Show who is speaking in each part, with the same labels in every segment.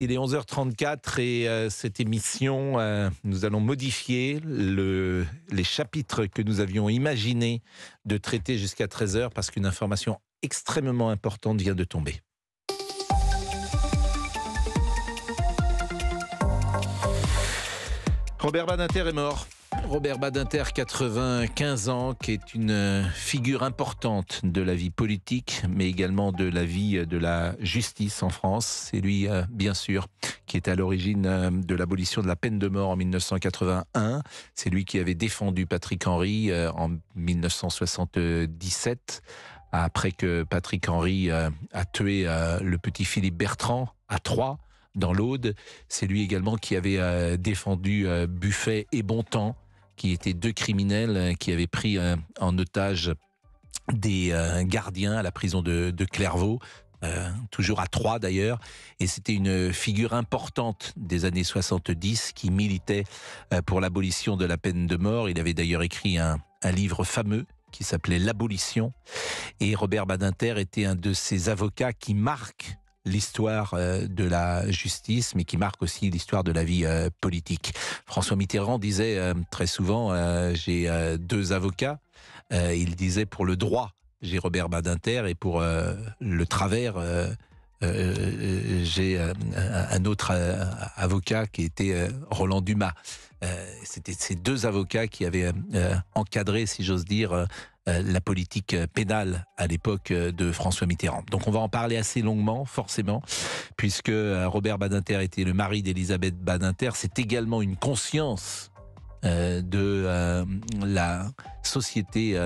Speaker 1: Il est 11h34 et cette émission, nous allons modifier les chapitres que nous avions imaginé de traiter jusqu'à 13h parce qu'une information extrêmement importante vient de tomber. Robert Badinter est mort. Robert Badinter, 95 ans, qui est une figure importante de la vie politique, mais également de la vie de la justice en France. C'est lui, bien sûr, qui est à l'origine de l'abolition de la peine de mort en 1981. C'est lui qui avait défendu Patrick Henry en 1977, après que Patrick Henry a tué le petit Philippe Bertrand à Troyes, dans l'Aude. C'est lui également qui avait défendu Buffet et Bontemps, qui étaient deux criminels qui avaient pris en otage des gardiens à la prison de Clairvaux, toujours à Troyes d'ailleurs. Et c'était une figure importante des années 70 qui militait pour l'abolition de la peine de mort. Il avait d'ailleurs écrit un livre fameux qui s'appelait L'Abolition. Et Robert Badinter était un de ces avocats qui marquent l'histoire de la justice, mais qui marque aussi l'histoire de la vie politique. François Mitterrand disait très souvent j'ai deux avocats. Il disait pour le droit, j'ai Robert Badinter, et pour le travers, j'ai un autre avocat qui était Roland Dumas. C'était ces deux avocats qui avaient encadré, si j'ose dire, la politique pénale à l'époque de François Mitterrand. Donc on va en parler assez longuement, forcément, puisque Robert Badinter était le mari d'Elisabeth Badinter. C'est également une conscience de la société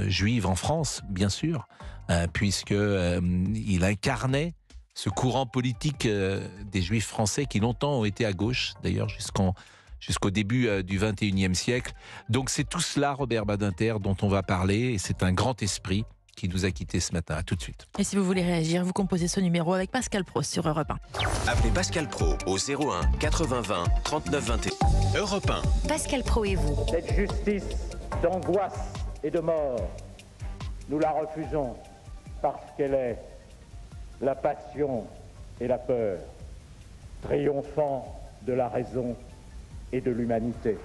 Speaker 1: juive en France, bien sûr, puisque il incarnait ce courant politique des Juifs français qui longtemps ont été à gauche, d'ailleurs jusqu'au début du XXIe siècle. Donc c'est tout cela, Robert Badinter, dont on va parler, et c'est un grand esprit qui nous a quittés ce matin. À tout de suite.
Speaker 2: Et si vous voulez réagir, vous composez ce numéro avec Pascal Pro sur Europe 1.
Speaker 3: Appelez Pascal Pro au 01 80 20 39 21. Europe 1.
Speaker 4: Pascal Pro et vous.
Speaker 5: Cette justice d'angoisse et de mort, nous la refusons parce qu'elle est la passion et la peur, triomphant de la raison et de l'humanité.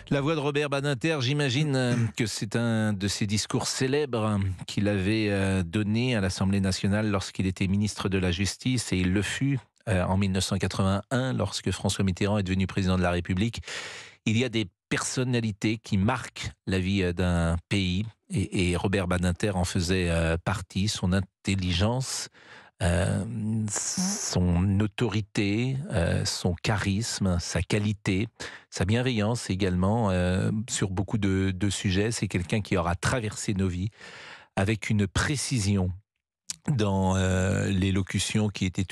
Speaker 1: La voix de Robert Badinter, j'imagine que c'est un de ses discours célèbres qu'il avait donné à l'Assemblée nationale lorsqu'il était ministre de la Justice, et il le fut en 1981 lorsque François Mitterrand est devenu président de la République. Il y a des personnalités qui marquent la vie d'un pays, et Robert Badinter en faisait partie. Son intelligence, son autorité, son charisme, sa qualité, sa bienveillance également sur beaucoup de sujets. C'est quelqu'un qui aura traversé nos vies avec une précision dans l'élocution qui était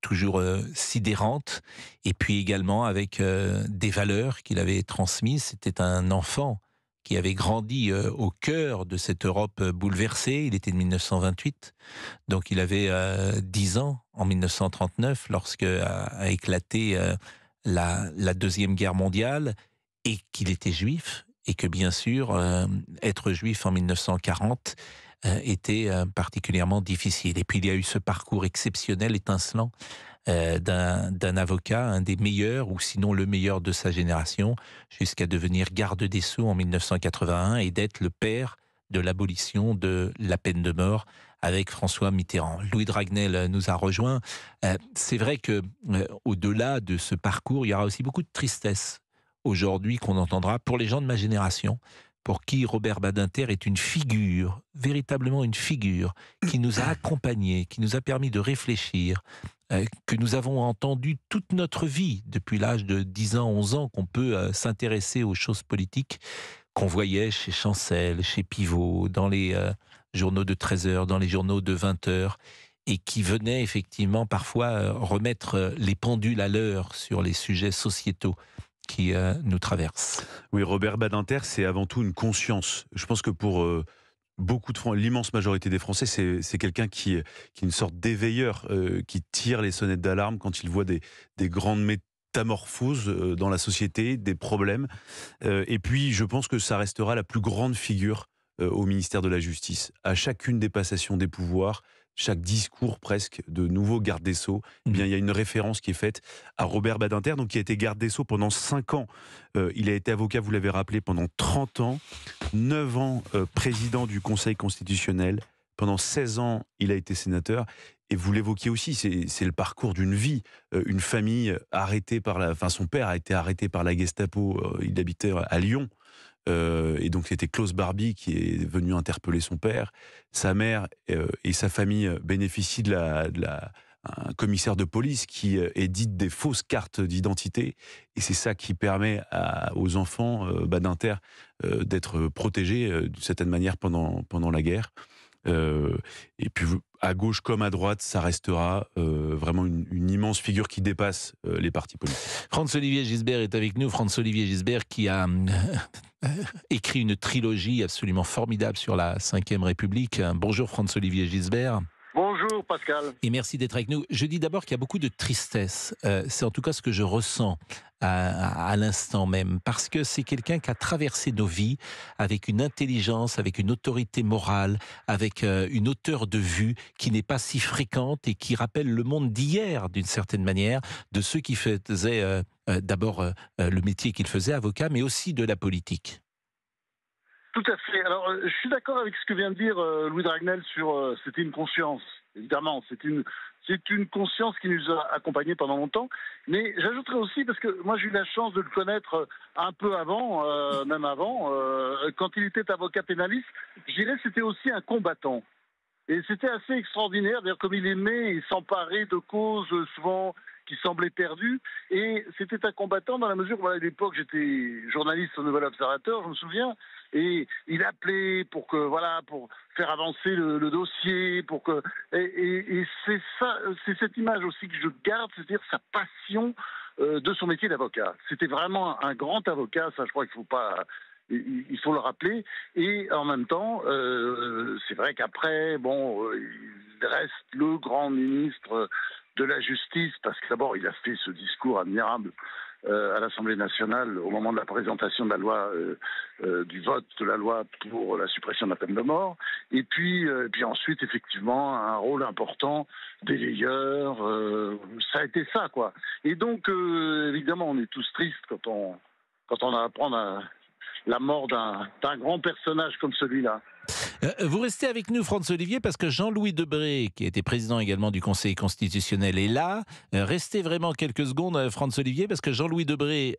Speaker 1: toujours sidérante, et puis également avec des valeurs qu'il avait transmises. C'était un enfant qui avait grandi au cœur de cette Europe bouleversée. Il était de 1928, donc il avait 10 ans en 1939, lorsque a éclaté la Deuxième Guerre mondiale, et qu'il était juif, et que bien sûr, être juif en 1940 était particulièrement difficile. Et puis il y a eu ce parcours exceptionnel, étincelant, d'un avocat, un des meilleurs, ou sinon le meilleur de sa génération, jusqu'à devenir garde des Sceaux en 1981 et d'être le père de l'abolition de la peine de mort avec François Mitterrand. Louis Dragnel nous a rejoints. C'est vrai que au-delà de ce parcours, il y aura aussi beaucoup de tristesse aujourd'hui qu'on entendra pour les gens de ma génération, pour qui Robert Badinter est une figure, véritablement une figure, qui nous a accompagnés, qui nous a permis de réfléchir, que nous avons entendu toute notre vie, depuis l'âge de 10 ans, 11 ans, qu'on peut s'intéresser aux choses politiques, qu'on voyait chez Chancel, chez Pivot, dans les journaux de 13 heures, dans les journaux de 20 heures, et qui venait effectivement parfois remettre les pendules à l'heure sur les sujets sociétaux qui nous traversent.
Speaker 6: Oui, Robert Badinter, c'est avant tout une conscience. Je pense que pour beaucoup de l'immense majorité des Français, c'est quelqu'un qui est une sorte d'éveilleur, qui tire les sonnettes d'alarme quand il voit des grandes métamorphoses dans la société, des problèmes. Et puis, je pense que ça restera la plus grande figure au ministère de la Justice. À chacune des passations des pouvoirs, chaque discours presque de nouveau garde des Sceaux, eh bien, il y a une référence qui est faite à Robert Badinter, donc qui a été garde des Sceaux pendant 5 ans. Il a été avocat, vous l'avez rappelé, pendant 30 ans, 9 ans président du Conseil constitutionnel, pendant 16 ans, il a été sénateur. Et vous l'évoquiez aussi, c'est le parcours d'une vie. Une famille arrêtée son père a été arrêté par la Gestapo, il habitait à Lyon. Et donc c'était Klaus Barbie qui est venu interpeller son père. Sa mère et sa famille bénéficient un commissaire de police qui édite des fausses cartes d'identité. Et c'est ça qui permet aux enfants Badinter d'être protégés d'une certaine manière pendant la guerre. Et puis à gauche comme à droite, ça restera vraiment une immense figure qui dépasse les partis politiques.
Speaker 1: Franz-Olivier Gisbert est avec nous. Franz-Olivier Gisbert qui a écrit une trilogie absolument formidable sur la Ve République. Bonjour Franz-Olivier Gisbert.
Speaker 4: Bonjour Pascal.
Speaker 1: Et merci d'être avec nous. Je dis d'abord qu'il y a beaucoup de tristesse. C'est en tout cas ce que je ressens à l'instant même. Parce que c'est quelqu'un qui a traversé nos vies avec une intelligence, avec une autorité morale, avec une hauteur de vue qui n'est pas si fréquente et qui rappelle le monde d'hier d'une certaine manière, de ceux qui faisaient d'abord le métier qu'il faisait, avocat, mais aussi de la politique.
Speaker 4: Tout à fait. Alors, je suis d'accord avec ce que vient de dire Louis Dragnel sur c'était une conscience. Évidemment, c'est une conscience qui nous a accompagnés pendant longtemps. Mais j'ajouterais aussi, parce que moi j'ai eu la chance de le connaître un peu avant, même avant, quand il était avocat pénaliste, je dirais que c'était aussi un combattant. Et c'était assez extraordinaire, d'ailleurs, comme il aimait s'emparer de causes souvent qui semblaient perdues. Et c'était un combattant dans la mesure où, à l'époque, j'étais journaliste au Nouvel Observateur, je me souviens, et il appelait pour faire avancer le dossier, et c'est ça, c'est cette image aussi que je garde, c'est-à-dire sa passion de son métier d'avocat. C'était vraiment un grand avocat, ça, je crois qu'il il faut le rappeler. Et en même temps, c'est vrai qu'après, il reste le grand ministre de la Justice, parce que d'abord, il a fait ce discours admirable à l'Assemblée nationale au moment de la présentation de la loi, du vote de la loi pour la suppression de la peine de mort. Et puis ensuite, effectivement, un rôle important d'éveilleur. Ça a été ça, quoi. Et donc, évidemment, on est tous tristes quand on apprend la mort d'un grand personnage comme celui-là.
Speaker 1: Vous restez avec nous, Franz-Olivier, parce que Jean-Louis Debré, qui était président également du Conseil constitutionnel, est là. Restez vraiment quelques secondes, Franz-Olivier, parce que Jean-Louis Debré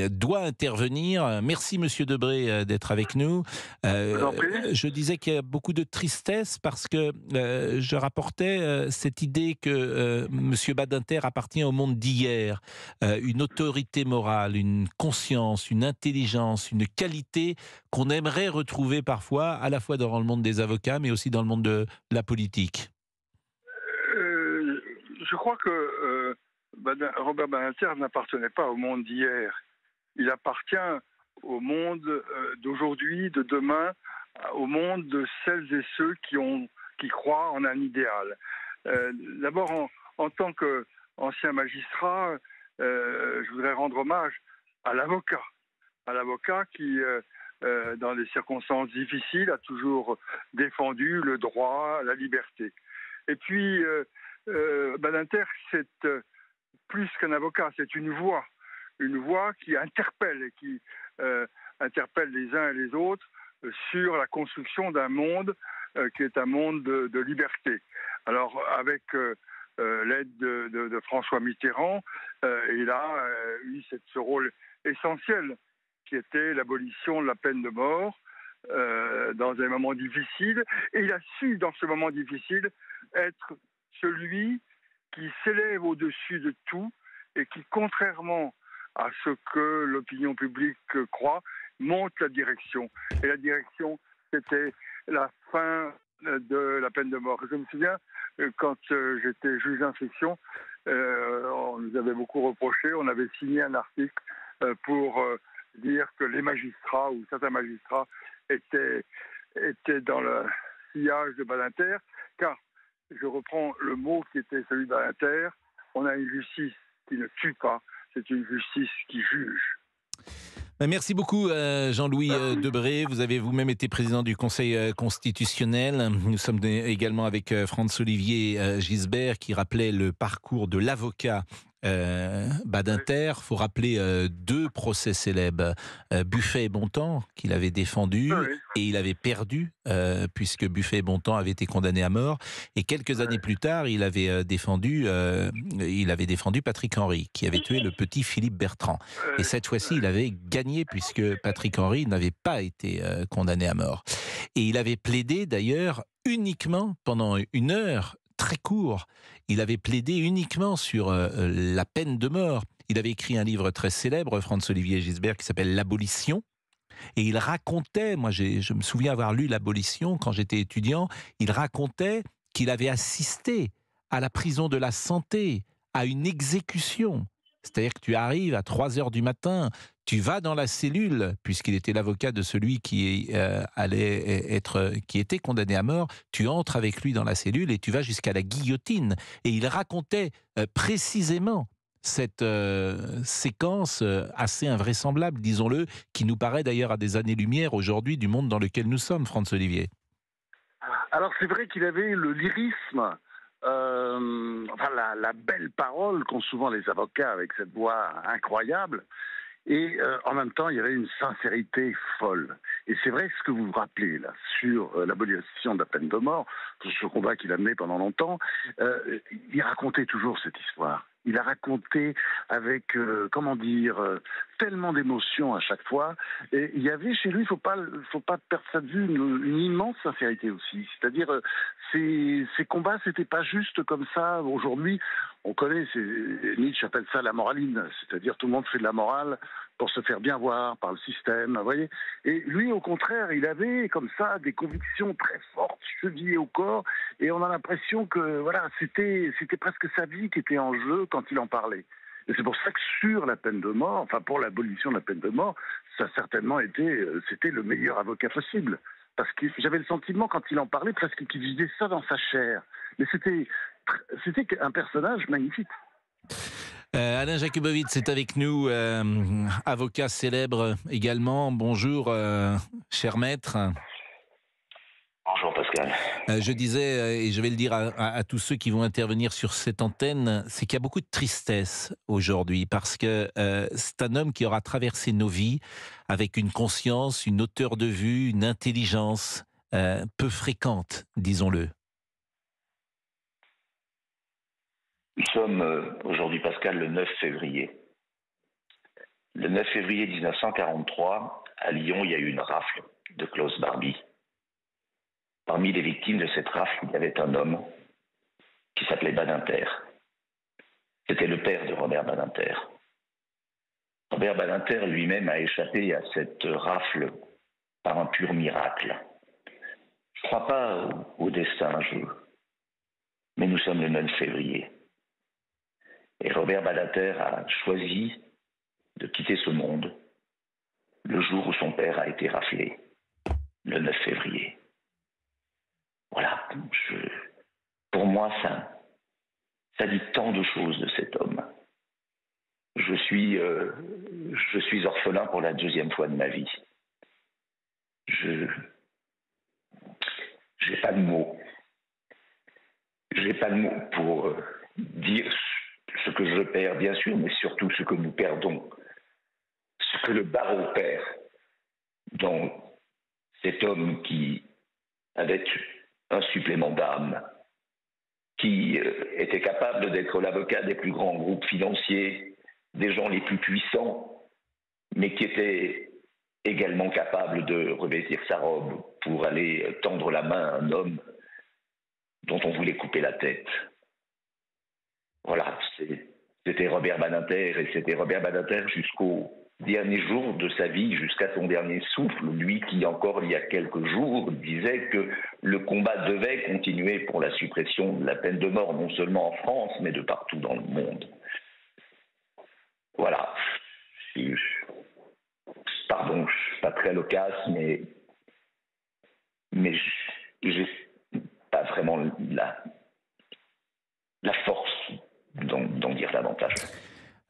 Speaker 1: doit intervenir. Merci, monsieur Debré, d'être avec nous. Je disais qu'il y a beaucoup de tristesse parce que je rapportais cette idée que monsieur Badinter appartient au monde d'hier. Une autorité morale, une conscience, une intelligence, une qualité qu'on aimerait retrouver parfois, à la fois dans le monde des avocats, mais aussi dans le monde de la politique.
Speaker 7: Je crois que Robert Badinter n'appartenait pas au monde d'hier. Il appartient au monde d'aujourd'hui, de demain, au monde de celles et ceux qui croient en un idéal. D'abord, en tant qu'ancien magistrat, je voudrais rendre hommage à l'avocat qui, dans des circonstances difficiles, a toujours défendu le droit, la liberté. Et puis, Badinter, c'est plus qu'un avocat, c'est une voix qui interpelle et qui interpelle les uns et les autres sur la construction d'un monde qui est un monde de liberté. Alors, avec l'aide de François Mitterrand, il a eu ce rôle essentiel qui était l'abolition de la peine de mort dans un moment difficile. Et il a su, dans ce moment difficile, être celui qui s'élève au-dessus de tout et qui, contrairement à ce que l'opinion publique croit, montre la direction. Et la direction, c'était la fin de la peine de mort. Je me souviens, quand j'étais juge d'instruction, on nous avait beaucoup reproché, on avait signé un article pour dire que les magistrats ou certains magistrats étaient dans le sillage de Badinter, car, je reprends le mot qui était celui de Badinter, on a une justice qui ne tue pas, c'est une justice qui juge.
Speaker 1: Merci beaucoup Jean-Louis Debré. Vous avez vous-même été président du Conseil constitutionnel. Nous sommes également avec Franz-Olivier Gisbert qui rappelait le parcours de l'avocat Badinter. Il faut rappeler deux procès célèbres. Buffet et Bontemps, qu'il avait défendu,
Speaker 4: Oui.
Speaker 1: et il avait perdu, puisque Buffet et Bontemps avaient été condamnés à mort. Et quelques années plus tard, il avait défendu Patrick Henry, qui avait tué le petit Philippe Bertrand. Et cette fois-ci, il avait gagné, puisque Patrick Henry n'avait pas été condamné à mort. Et il avait plaidé, d'ailleurs, uniquement pendant une heure, très court, il avait plaidé uniquement sur la peine de mort. Il avait écrit un livre très célèbre, Franz-Olivier Gisbert, qui s'appelle L'Abolition. Et il racontait, moi je me souviens avoir lu L'Abolition quand j'étais étudiant, il racontait qu'il avait assisté à la prison de la Santé, à une exécution. C'est-à-dire que tu arrives à 3 heures du matin, tu vas dans la cellule, puisqu'il était l'avocat de celui qui qui était condamné à mort, tu entres avec lui dans la cellule et tu vas jusqu'à la guillotine. Et il racontait précisément cette séquence assez invraisemblable, disons-le, qui nous paraît d'ailleurs à des années-lumière aujourd'hui du monde dans lequel nous sommes, Franz-Olivier.
Speaker 4: Alors c'est vrai qu'il avait le lyrisme, la belle parole qu'ont souvent les avocats avec cette voix incroyable. Et en même temps, il y avait une sincérité folle. Et c'est vrai ce que vous vous rappelez là sur l'abolition de la peine de mort, ce combat qu'il a mené pendant longtemps. Il racontait toujours cette histoire. Il a raconté avec, tellement d'émotions à chaque fois. Et il y avait chez lui, faut pas perdre ça de vue, une immense sincérité aussi. C'est-à-dire, ces combats, c'était pas juste comme ça. Aujourd'hui, on connaît, Nietzsche appelle ça la moraline. C'est-à-dire, tout le monde fait de la morale pour se faire bien voir par le système, vous voyez. Et lui, au contraire, il avait comme ça des convictions très fortes, chevillées au corps, et on a l'impression que voilà, c'était presque sa vie qui était en jeu quand il en parlait. Et c'est pour ça que sur la peine de mort, enfin pour l'abolition de la peine de mort, ça a certainement c'était le meilleur avocat possible. Parce que j'avais le sentiment, quand il en parlait, presque qu'il vivait ça dans sa chair. Mais c'était un personnage magnifique.
Speaker 1: Alain Jakubowicz est avec nous, avocat célèbre également. Bonjour, cher maître.
Speaker 8: Bonjour Pascal.
Speaker 1: Je disais, et je vais le dire à tous ceux qui vont intervenir sur cette antenne, c'est qu'il y a beaucoup de tristesse aujourd'hui, parce que c'est un homme qui aura traversé nos vies avec une conscience, une hauteur de vue, une intelligence peu fréquente, disons-le.
Speaker 8: Nous sommes aujourd'hui, Pascal, le 9 février. Le 9 février 1943, à Lyon, il y a eu une rafle de Klaus Barbie. Parmi les victimes de cette rafle, il y avait un homme qui s'appelait Badinter. C'était le père de Robert Badinter. Robert Badinter lui-même a échappé à cette rafle par un pur miracle. Je ne crois pas au destin, mais nous sommes le 9 février. Et Robert Badinter a choisi de quitter ce monde le jour où son père a été raflé, le 9 février. Voilà, pour moi, ça dit tant de choses de cet homme. Je suis orphelin pour la 2e fois de ma vie. J'ai pas de mots. J'ai pas de mots pour dire ce que je perds, bien sûr, mais surtout ce que nous perdons. Ce que le barreau perd dans cet homme qui avait un supplément d'âme, qui était capable d'être l'avocat des plus grands groupes financiers, des gens les plus puissants, mais qui était également capable de revêtir sa robe pour aller tendre la main à un homme dont on voulait couper la tête. Voilà, c'était Robert Badinter, et c'était Robert Badinter jusqu'au dernier jour de sa vie, jusqu'à son dernier souffle, lui qui encore il y a quelques jours disait que le combat devait continuer pour la suppression de la peine de mort, non seulement en France, mais de partout dans le monde. Voilà. Pardon, je ne suis pas très loquace, mais j'ai pas vraiment la force d'en dire davantage.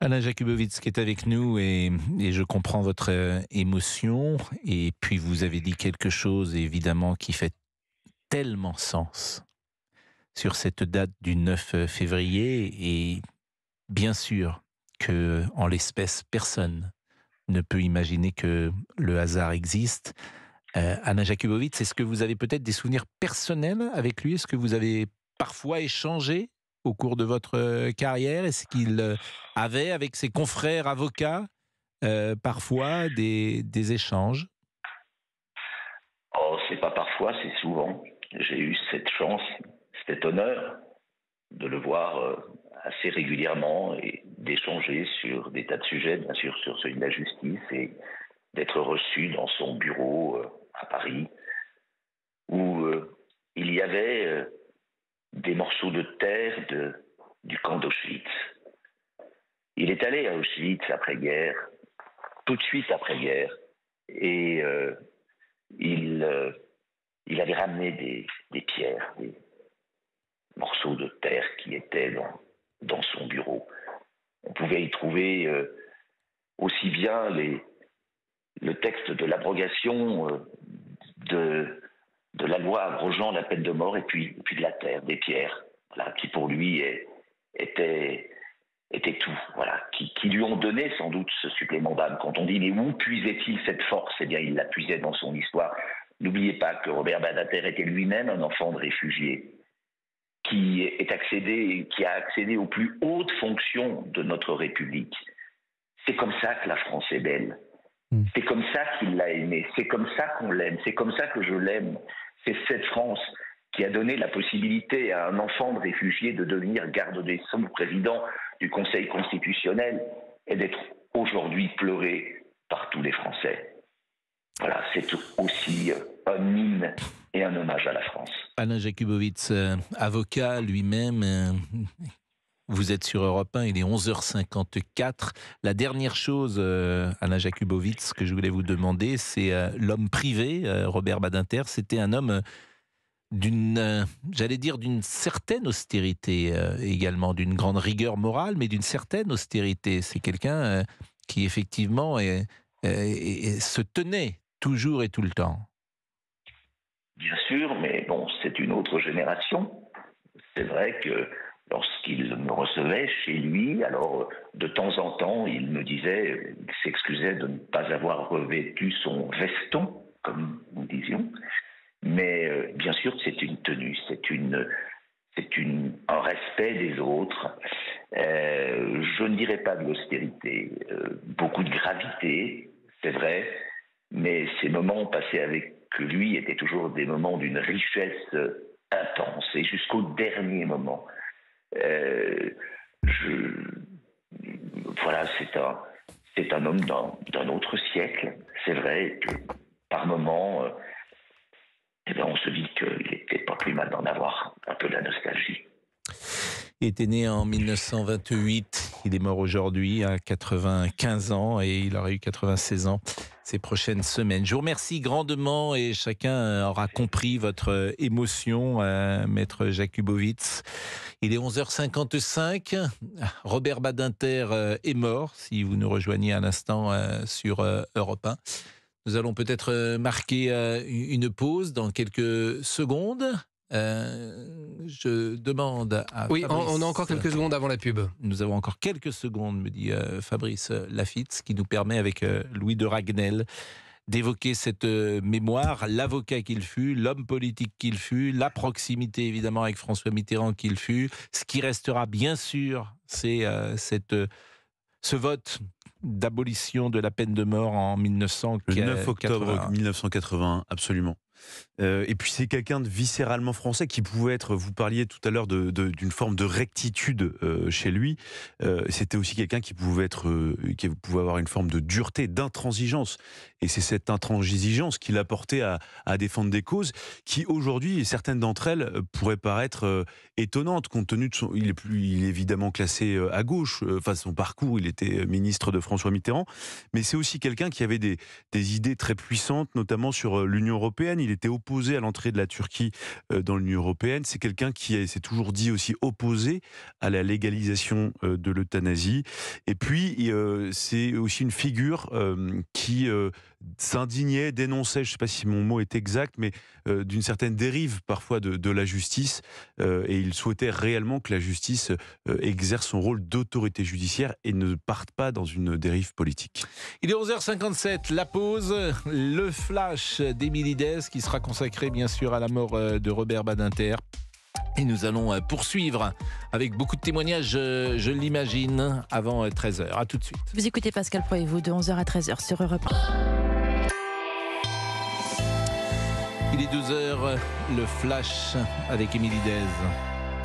Speaker 1: Alain Jakubowicz qui est avec nous et je comprends votre émotion. Et puis vous avez dit quelque chose évidemment qui fait tellement sens sur cette date du 9 février. Et bien sûr que en l'espèce, personne ne peut imaginer que le hasard existe. Alain Jakubowicz, est-ce que vous avez peut-être des souvenirs personnels avec lui? Est-ce que vous avez parfois échangé au cours de votre carrière? Est-ce qu'il avait, avec ses confrères avocats, parfois des échanges?
Speaker 8: Oh, c'est pas parfois, c'est souvent. J'ai eu cette chance, cet honneur de le voir assez régulièrement et d'échanger sur des tas de sujets, bien sûr sur celui de la justice, et d'être reçu dans son bureau à Paris, où il y avait des morceaux de terre du camp d'Auschwitz. Il est allé à Auschwitz après-guerre, tout de suite après-guerre, et il avait ramené des pierres, des morceaux de terre qui étaient dans son bureau. On pouvait y trouver aussi bien le texte de l'abrogation de la loi abrogeant la peine de mort et puis de la terre, des pierres, voilà, qui pour lui étaient tout, voilà, qui lui ont donné sans doute ce supplément d'âme. Quand on dit mais où puisait-il cette force? Eh bien, il la puisait dans son histoire. N'oubliez pas que Robert Badinter était lui-même un enfant de réfugié qui a accédé aux plus hautes fonctions de notre République. C'est comme ça que la France est belle. C'est comme ça qu'il l'a aimée. C'est comme ça qu'on l'aime. C'est comme ça que je l'aime. C'est cette France qui a donné la possibilité à un enfant de réfugié de devenir garde des Sceaux, président du Conseil constitutionnel, et d'être aujourd'hui pleuré par tous les Français. Voilà, c'est aussi un hymne et un hommage à la France.
Speaker 1: Alain Jakubowicz, avocat lui-même, vous êtes sur Europe 1, il est 11h54. La dernière chose, Alain Jakubowicz, que je voulais vous demander, c'est l'homme privé, Robert Badinter. C'était un homme d'une certaine austérité également, d'une grande rigueur morale, mais d'une certaine austérité. C'est quelqu'un qui effectivement se tenait toujours et tout le temps.
Speaker 8: Bien sûr, mais bon, c'est une autre génération. C'est vrai que lorsqu'il me recevait chez lui, alors de temps en temps, il me disait, il s'excusait de ne pas avoir revêtu son veston, comme nous disions. Mais bien sûr, c'est une tenue, un respect des autres. Je ne dirais pas de l'austérité, beaucoup de gravité, c'est vrai, mais ces moments passés avec lui étaient toujours des moments d'une richesse intense, et jusqu'au dernier moment. Voilà, c'est un homme d'un autre siècle. C'est vrai que par moments, on se dit qu'il n'était pas plus mal d'en avoir un peu de la nostalgie.
Speaker 1: Il était né en 1928, il est mort aujourd'hui à 95 ans et il aurait eu 96 ans ces prochaines semaines. Je vous remercie grandement et chacun aura compris votre émotion, Maître Jakubowicz. Il est 11h55, Robert Badinter est mort, si vous nous rejoignez à l'instant sur Europe 1. Nous allons peut-être marquer une pause dans quelques secondes. Je demande à
Speaker 9: Oui,
Speaker 1: Fabrice,
Speaker 9: on a encore quelques secondes avant la pub.
Speaker 1: Nous avons encore quelques secondes, me dit Fabrice Lafitte, qui nous permet avec Louis de Ragnel d'évoquer cette mémoire, l'avocat qu'il fut, l'homme politique qu'il fut, la proximité évidemment avec François Mitterrand qu'il fut. Ce qui restera bien sûr, c'est ce vote d'abolition de la peine de mort en 1980.
Speaker 6: Le 9 octobre 1981, absolument. Et puis c'est quelqu'un de viscéralement français qui pouvait être, vous parliez tout à l'heure d'une forme de rectitude chez lui, c'était aussi quelqu'un qui pouvait avoir une forme de dureté, d'intransigeance, et c'est cette intransigeance qu'il a porté à défendre des causes qui aujourd'hui, certaines d'entre elles pourraient paraître étonnantes compte tenu de il est évidemment classé à gauche, enfin son parcours, il était ministre de François Mitterrand, mais c'est aussi quelqu'un qui avait des idées très puissantes, notamment sur l'Union européenne. Il il était opposé à l'entrée de la Turquie dans l'Union européenne. C'est quelqu'un qui s'est toujours dit aussi opposé à la légalisation de l'euthanasie. Et puis, c'est aussi une figure qui s'indignait, dénonçait, je ne sais pas si mon mot est exact, mais d'une certaine dérive parfois de la justice. Et il souhaitait réellement que la justice exerce son rôle d'autorité judiciaire et ne parte pas dans une dérive politique.
Speaker 1: Il est 11h57, la pause, le flash d'Émilie Dès qui sera consacré bien sûr à la mort de Robert Badinter. Et nous allons poursuivre avec beaucoup de témoignages, je l'imagine, avant 13h. A tout de suite.
Speaker 2: Vous écoutez Pascal Pro et vous de 11h à 13h sur Europe 1.
Speaker 1: Il est 12h, le flash avec Émilie Dès.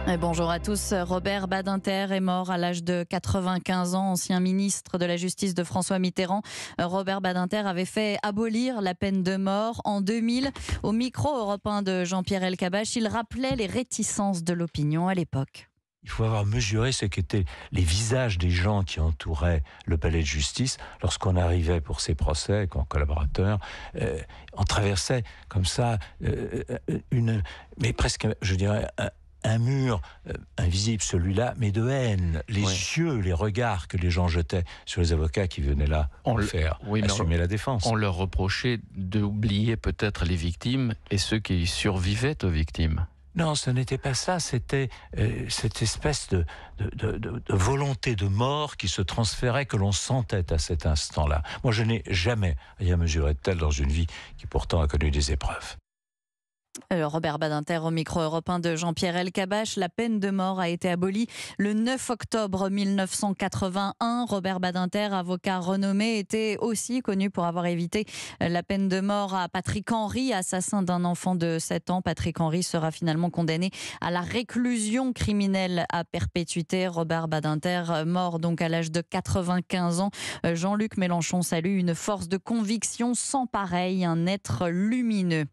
Speaker 9: Et bonjour à tous. Robert Badinter est mort à l'âge de 95 ans, ancien ministre de la Justice de François Mitterrand. Robert Badinter avait fait abolir la peine de mort en 2000. Au micro européen de Jean-Pierre Elkabbach, il rappelait les réticences de l'opinion à l'époque.
Speaker 10: Il faut avoir mesuré ce qu'étaient les visages des gens qui entouraient le palais de justice lorsqu'on arrivait pour ces procès, comme collaborateur. On traversait comme ça mais presque, je dirais, un mur invisible, celui-là, mais de haine. Les yeux, les regards que les gens jetaient sur les avocats qui venaient là assumer la défense.
Speaker 11: On leur reprochait d'oublier peut-être les victimes et ceux qui survivaient aux victimes.
Speaker 10: Non, ce n'était pas ça, c'était cette espèce de volonté de mort qui se transférait, que l'on sentait à cet instant-là. Moi, je n'ai jamais rien mesuré de tel dans une vie qui pourtant a connu des épreuves.
Speaker 9: Robert Badinter au micro européen de Jean-Pierre Elkabbach. La peine de mort a été abolie le 9 octobre 1981. Robert Badinter, avocat renommé, était aussi connu pour avoir évité la peine de mort à Patrick Henry, assassin d'un enfant de 7 ans. Patrick Henry sera finalement condamné à la réclusion criminelle à perpétuité. Robert Badinter, mort donc à l'âge de 95 ans. Jean-Luc Mélenchon salue une force de conviction sans pareil, un être lumineux.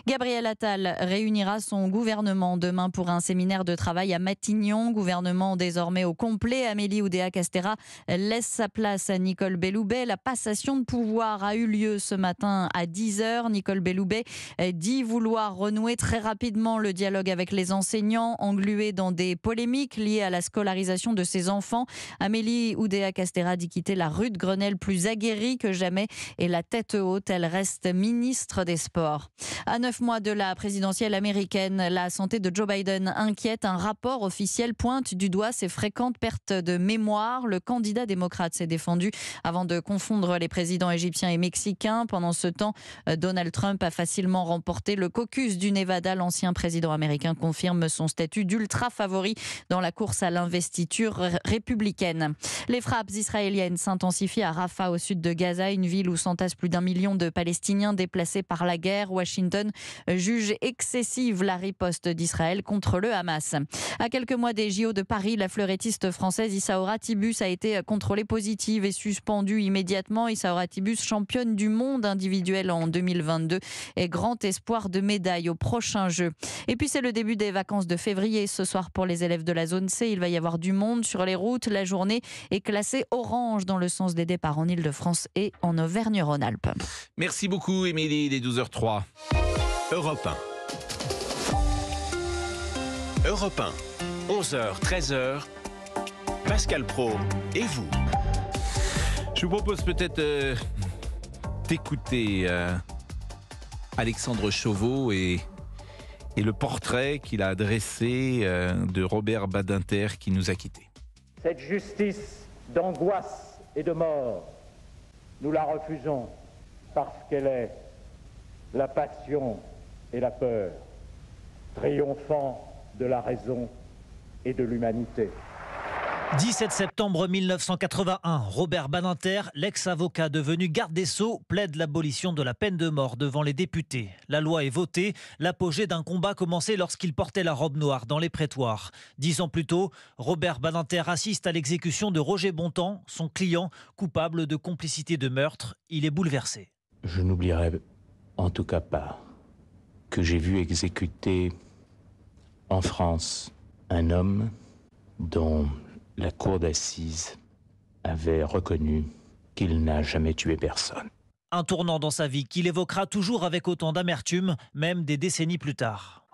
Speaker 9: Gabriel Attal réunira son gouvernement demain pour un séminaire de travail à Matignon. Gouvernement désormais au complet. Amélie Oudéa-Castéra laisse sa place à Nicole Belloubet. La passation de pouvoir a eu lieu ce matin à 10h. Nicole Belloubet dit vouloir renouer très rapidement le dialogue avec les enseignants, englués dans des polémiques liées à la scolarisation de ses enfants. Amélie Oudéa-Castéra dit quitter la rue de Grenelle plus aguerrie que jamais et la tête haute. Elle reste ministre des Sports. À 9 mois de la présidentielle américaine, la santé de Joe Biden inquiète. Un rapport officiel pointe du doigt ses fréquentes pertes de mémoire. Le candidat démocrate s'est défendu avant de confondre les présidents égyptiens et mexicains. Pendant ce temps, Donald Trump a facilement remporté le caucus du Nevada. L'ancien président américain confirme son statut d'ultra favori dans la course à l'investiture républicaine. Les frappes israéliennes s'intensifient à Rafah, au sud de Gaza, une ville où s'entassent plus d'1 million de Palestiniens déplacés par la guerre. Washington juge excessive la riposte d'Israël contre le Hamas. À quelques mois des JO de Paris, la fleurettiste française Isaora Tibus a été contrôlée positive et suspendue immédiatement. Isaora Tibus, championne du monde individuel en 2022 et grand espoir de médaille aux prochains Jeux. Et puis c'est le début des vacances de février. Ce soir pour les élèves de la zone C, il va y avoir du monde sur les routes. La journée est classée orange dans le sens des départs en Ile-de-France et en Auvergne-Rhône-Alpes.
Speaker 1: Merci beaucoup Émilie, il est 12h03.
Speaker 3: Europe 1. Europe 1, 11h, 13h, Pascal Pro et vous.
Speaker 1: Je vous propose peut-être d'écouter Alexandre Chauveau et le portrait qu'il a dressé de Robert Badinter qui nous a quittés.
Speaker 5: Cette justice d'angoisse et de mort, nous la refusons parce qu'elle est la passion et la peur, triomphant de la raison et de l'humanité.
Speaker 12: 17 septembre 1981, Robert Badinter, l'ex-avocat devenu garde des Sceaux, plaide l'abolition de la peine de mort devant les députés. La loi est votée, l'apogée d'un combat commencé lorsqu'il portait la robe noire dans les prétoires. 10 ans plus tôt, Robert Badinter assiste à l'exécution de Roger Bontemps, son client, coupable de complicité de meurtre. Il est bouleversé.
Speaker 10: Je n'oublierai en tout cas pas que j'ai vu exécuter en France un homme dont la cour d'assises avait reconnu qu'il n'a jamais tué personne.
Speaker 12: Un tournant dans sa vie qu'il évoquera toujours avec autant d'amertume, même des décennies plus tard.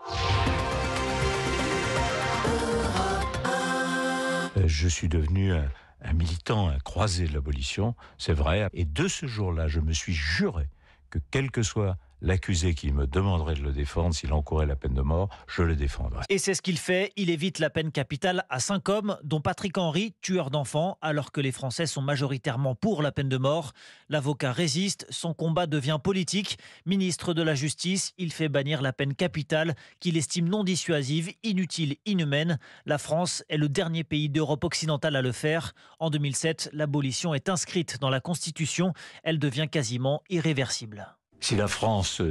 Speaker 10: Je suis devenu un militant, un croisé de l'abolition, c'est vrai. Et de ce jour-là, je me suis juré que quel que soit l'accusé qui me demanderait de le défendre, s'il encourait la peine de mort, je le défendrai.
Speaker 12: Et c'est ce qu'il fait. Il évite la peine capitale à 5 hommes, dont Patrick Henry, tueur d'enfants, alors que les Français sont majoritairement pour la peine de mort. L'avocat résiste, son combat devient politique. Ministre de la Justice, il fait bannir la peine capitale, qu'il estime non dissuasive, inutile, inhumaine. La France est le dernier pays d'Europe occidentale à le faire. En 2007, l'abolition est inscrite dans la Constitution. Elle devient quasiment irréversible.
Speaker 10: Si la France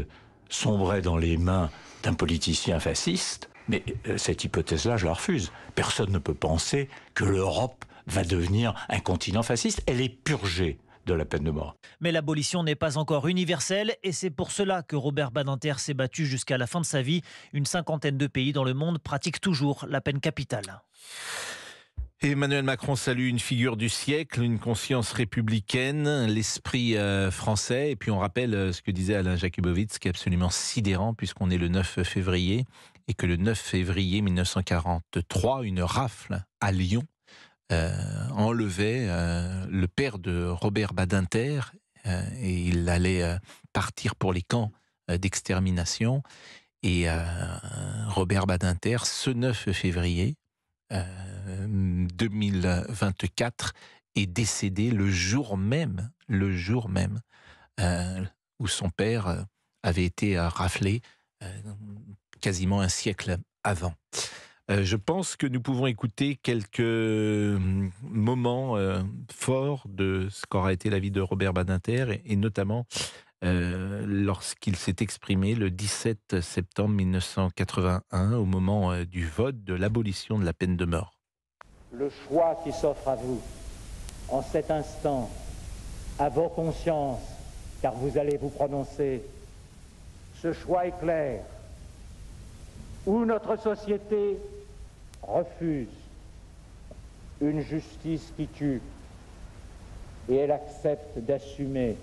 Speaker 10: sombrait dans les mains d'un politicien fasciste, mais cette hypothèse-là, je la refuse. Personne ne peut penser que l'Europe va devenir un continent fasciste. Elle est purgée de la peine de mort.
Speaker 12: Mais l'abolition n'est pas encore universelle et c'est pour cela que Robert Badinter s'est battu jusqu'à la fin de sa vie. Une cinquantaine de pays dans le monde pratiquent toujours la peine capitale.
Speaker 1: Emmanuel Macron salue une figure du siècle, une conscience républicaine, l'esprit français. Et puis on rappelle ce que disait Alain Jakubowicz, qui est absolument sidérant puisqu'on est le 9 février et que le 9 février 1943, une rafle à Lyon enlevait le père de Robert Badinter et il allait partir pour les camps d'extermination. Et Robert Badinter, ce 9 février 2024, est décédé le jour même où son père avait été raflé quasiment un siècle avant. Je pense que nous pouvons écouter quelques moments forts de ce qu'aura été la vie de Robert Badinter et notamment lorsqu'il s'est exprimé le 17 septembre 1981 au moment du vote de l'abolition de la peine de mort.
Speaker 5: Le choix qui s'offre à vous en cet instant, à vos consciences, car vous allez vous prononcer, ce choix est clair. Où notre société refuse une justice qui tue et elle accepte d'assumer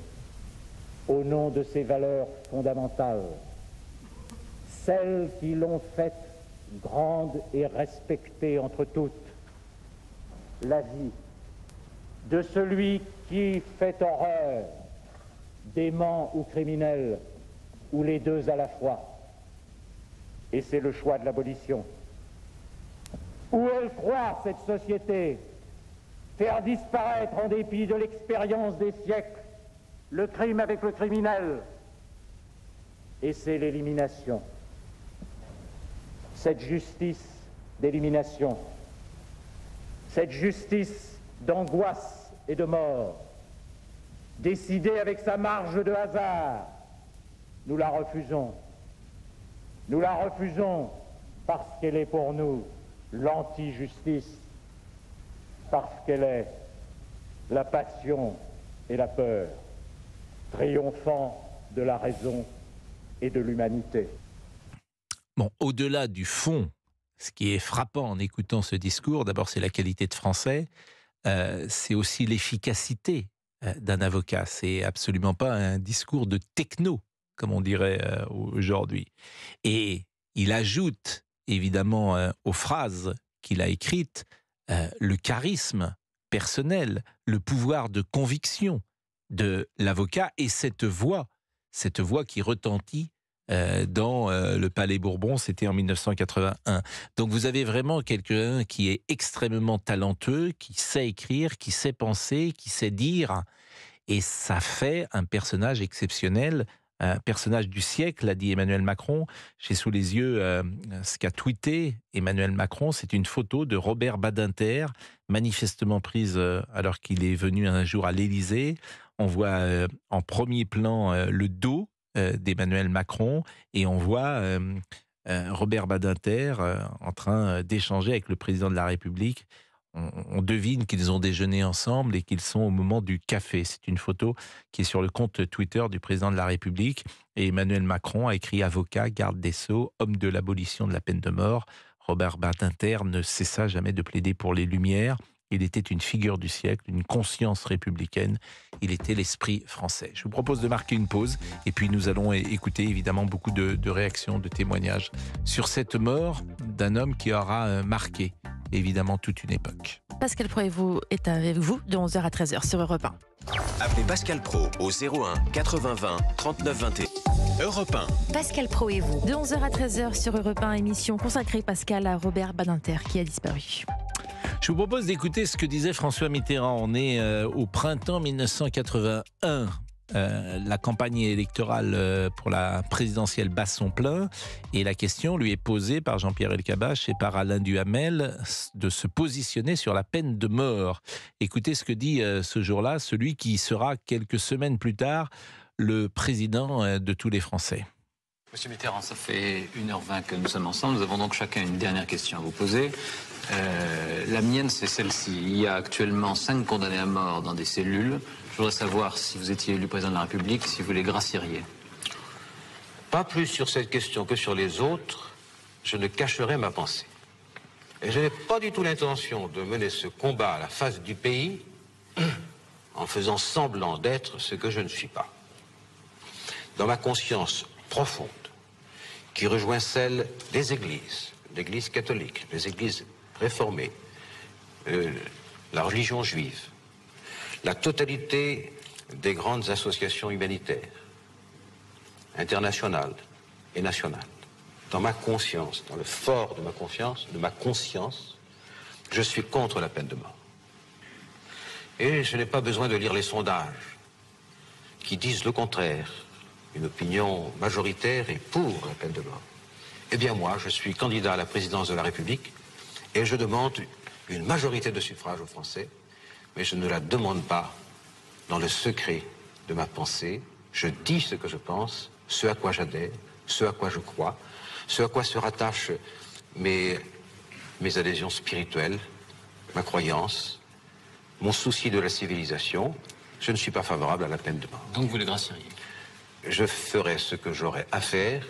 Speaker 5: au nom de ses valeurs fondamentales, celles qui l'ont faite grande et respectée entre toutes, la vie de celui qui fait horreur, dément ou criminel, ou les deux à la fois. Et c'est le choix de l'abolition. Où elle croire cette société, faire disparaître en dépit de l'expérience des siècles le crime avec le criminel, et c'est l'élimination. Cette justice d'élimination, cette justice d'angoisse et de mort, décidée avec sa marge de hasard, nous la refusons. Nous la refusons parce qu'elle est pour nous l'anti-justice, parce qu'elle est la passion et la peur, triomphant de la raison et de l'humanité.
Speaker 1: Bon, au-delà du fond, ce qui est frappant en écoutant ce discours, d'abord c'est la qualité de français, c'est aussi l'efficacité d'un avocat. C'est absolument pas un discours de techno, comme on dirait aujourd'hui. Et il ajoute évidemment aux phrases qu'il a écrites le charisme personnel, le pouvoir de conviction de l'avocat et cette voix qui retentit dans le Palais Bourbon, c'était en 1981. Donc vous avez vraiment quelqu'un qui est extrêmement talentueux, qui sait écrire, qui sait penser, qui sait dire, et ça fait un personnage exceptionnel, un personnage du siècle, a dit Emmanuel Macron. J'ai sous les yeux ce qu'a tweeté Emmanuel Macron, c'est une photo de Robert Badinter, manifestement prise alors qu'il est venu un jour à l'Élysée. On voit en premier plan le dos d'Emmanuel Macron et on voit Robert Badinter en train d'échanger avec le président de la République. On devine qu'ils ont déjeuné ensemble et qu'ils sont au moment du café. C'est une photo qui est sur le compte Twitter du président de la République. Et Emmanuel Macron a écrit avocat, garde des Sceaux, homme de l'abolition de la peine de mort. Robert Badinter ne cessa jamais de plaider pour les Lumières. Il était une figure du siècle, une conscience républicaine. Il était l'esprit français. Je vous propose de marquer une pause et puis nous allons écouter évidemment beaucoup de réactions, de témoignages sur cette mort d'un homme qui aura marqué évidemment toute une époque.
Speaker 2: Pascal Pro est avec vous de 11h à 13h sur Europe 1.
Speaker 3: Appelez Pascal Pro au 01 80 20 39 21. Europe 1.
Speaker 2: Pascal Pro et vous. De 11h à 13h sur Europe 1, émission consacrée, Pascal, à Robert Badinter qui a disparu.
Speaker 1: Je vous propose d'écouter ce que disait François Mitterrand. On est au printemps 1981. La campagne électorale pour la présidentielle bat son plein et la question lui est posée par Jean-Pierre Elkabbach et par Alain Duhamel de se positionner sur la peine de mort. Écoutez ce que dit ce jour-là celui qui sera quelques semaines plus tard le président de tous les Français.
Speaker 13: Monsieur Mitterrand, ça fait 1h20 que nous sommes ensemble. Nous avons donc chacun une dernière question à vous poser. La mienne, c'est celle-ci. Il y a actuellement 5 condamnés à mort dans des cellules. Je voudrais savoir, si vous étiez élu président de la République, si vous les gracieriez.
Speaker 14: Pas plus sur cette question que sur les autres, je ne cacherai ma pensée. Et je n'ai pas du tout l'intention de mener ce combat à la face du pays en faisant semblant d'être ce que je ne suis pas. Dans ma conscience profonde, qui rejoint celle des églises, l'Église catholique, les églises réformées, la religion juive, la totalité des grandes associations humanitaires, internationales et nationales. Dans ma conscience, dans le fort de ma conscience, je suis contre la peine de mort. Et je n'ai pas besoin de lire les sondages qui disent le contraire. Une opinion majoritaire est pour la peine de mort. Eh bien moi, je suis candidat à la présidence de la République et je demande une majorité de suffrages aux Français, mais je ne la demande pas dans le secret de ma pensée. Je dis ce que je pense, ce à quoi j'adhère, ce à quoi je crois, ce à quoi se rattachent mes adhésions spirituelles, ma croyance, mon souci de la civilisation. Je ne suis pas favorable à la peine de mort.
Speaker 13: Donc vous les gracieriez?
Speaker 14: Je ferai ce que j'aurai à faire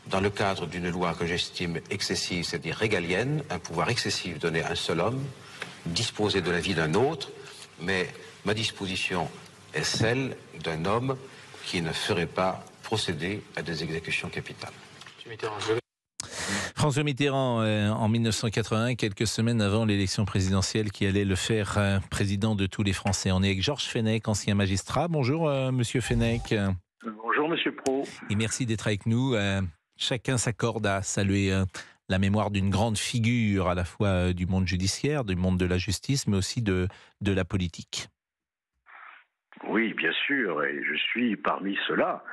Speaker 14: dans le cadre d'une loi que j'estime excessive, c'est-à-dire régalienne, un pouvoir excessif donné à un seul homme, disposer de la vie d'un autre, mais ma disposition est celle d'un homme qui ne ferait pas procéder à des exécutions capitales.
Speaker 1: François Mitterrand, en 1981, quelques semaines avant l'élection présidentielle qui allait le faire président de tous les Français. On est avec Georges Fenech, ancien magistrat. Bonjour, monsieur Fenech.
Speaker 15: Bonjour, monsieur Pro.
Speaker 1: Et merci d'être avec nous. Chacun s'accorde à saluer la mémoire d'une grande figure, à la fois du monde judiciaire, du monde de la justice, mais aussi de la politique.
Speaker 15: Oui, bien sûr, et je suis parmi ceux-là.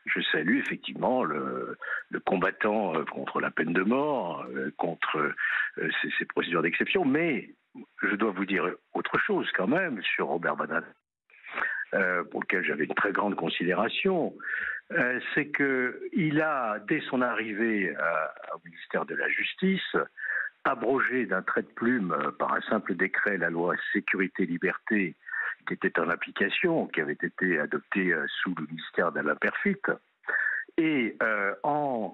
Speaker 15: Je salue effectivement le combattant contre la peine de mort, contre ces procédures d'exception, mais je dois vous dire autre chose quand même sur Robert Badinter, pour lequel j'avais une très grande considération. C'est qu'il a, dès son arrivée au ministère de la Justice, abrogé d'un trait de plume, par un simple décret, la loi Sécurité-Liberté, qui était en application, qui avait été adoptée sous le ministère d'Alain Peyrefitte. Et en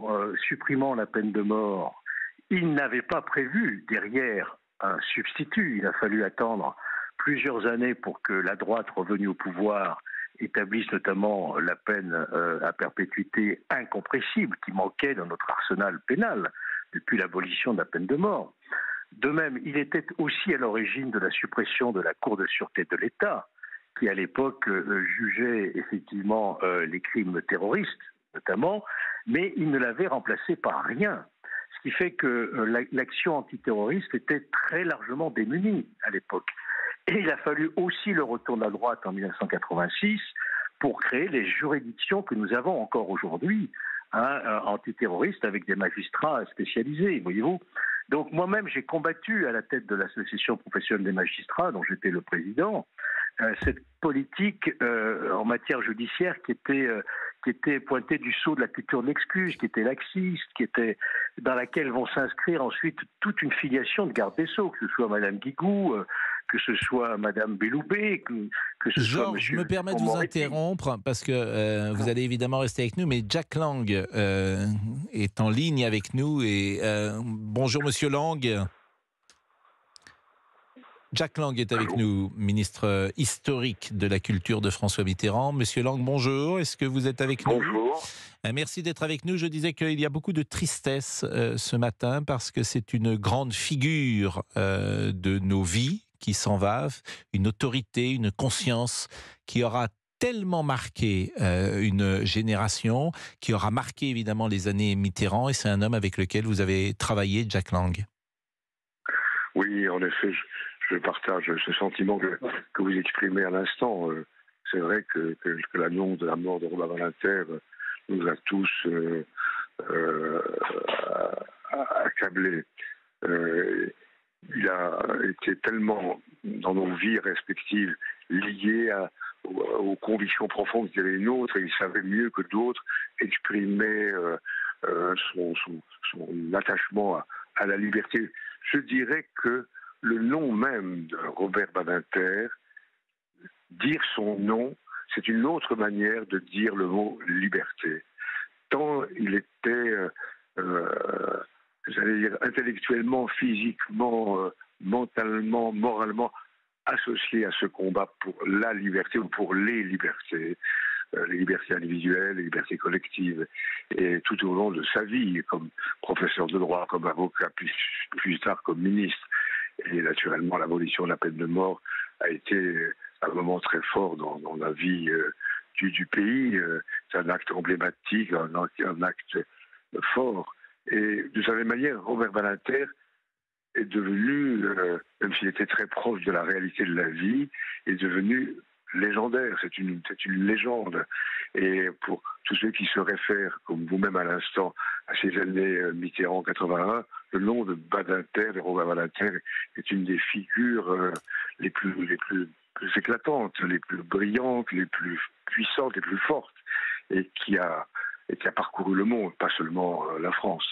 Speaker 15: supprimant la peine de mort, il n'avait pas prévu derrière un substitut. Il a fallu attendre plusieurs années pour que la droite revenue au pouvoir établisse notamment la peine à perpétuité incompressible qui manquait dans notre arsenal pénal depuis l'abolition de la peine de mort. De même, il était aussi à l'origine de la suppression de la Cour de sûreté de l'État, qui à l'époque jugeait effectivement les crimes terroristes, notamment, mais il ne l'avait remplacé par rien. Ce qui fait que l'action antiterroriste était très largement démunie à l'époque. Et il a fallu aussi le retour de la droite en 1986 pour créer les juridictions que nous avons encore aujourd'hui, antiterroristes, avec des magistrats spécialisés, voyez-vous. Donc moi-même, j'ai combattu à la tête de l'association professionnelle des magistrats, dont j'étais le président, cette politique en matière judiciaire qui était pointée du sceau de la culture de l'excuse, qui était laxiste, dans laquelle vont s'inscrire ensuite toute une filiation de garde des Sceaux, que ce soit Madame Guigou, que ce soit Madame Belloubet, que ce soit Monsieur...
Speaker 1: Je me permets de vous interrompre parce que vous allez évidemment rester avec nous, mais Jack Lang est en ligne avec nous. Et bonjour Monsieur Lang. Jack Lang est avec
Speaker 16: Allô.
Speaker 1: nous, ministre historique de la Culture de François Mitterrand. Monsieur Lang, bonjour. Est-ce que vous êtes avec nous?
Speaker 16: Bonjour.
Speaker 1: Merci d'être avec nous. Je disais qu'il y a beaucoup de tristesse ce matin parce que c'est une grande figure de nos vies qui s'en va, une autorité, une conscience qui aura tellement marqué une génération, qui aura marqué évidemment les années Mitterrand, et c'est un homme avec lequel vous avez travaillé, Jack Lang.
Speaker 16: Oui, en effet, je partage ce sentiment que vous exprimez à l'instant. C'est vrai que l'annonce de la mort de Robert Badinter nous a tous accablés. Il a été tellement, dans nos vies respectives, lié aux convictions profondes qui étaient les nôtres, et il savait mieux que d'autres exprimer son attachement à la liberté. Je dirais que le nom même de Robert Badinter, dire son nom, c'est une autre manière de dire le mot liberté. Tant il était, j'allais dire, intellectuellement, physiquement, mentalement, moralement, associé à ce combat pour la liberté ou pour les libertés individuelles, les libertés collectives. Et tout au long de sa vie, comme professeur de droit, comme avocat, puis plus tard comme ministre. Et naturellement, l'abolition de la peine de mort a été un moment très fort dans la vie du pays. C'est un acte emblématique, un acte fort. Et de cette même manière, Robert Badinter est devenu, même s'il était très proche de la réalité de la vie, est devenu légendaire. C'est une légende. Et pour tous ceux qui se réfèrent, comme vous-même à l'instant, à ces années Mitterrand 81, le nom de Badinter, de Robert Badinter, est une des figures les plus éclatantes, les plus brillantes, les plus puissantes, les plus fortes, et qui a parcouru le monde, pas seulement la France.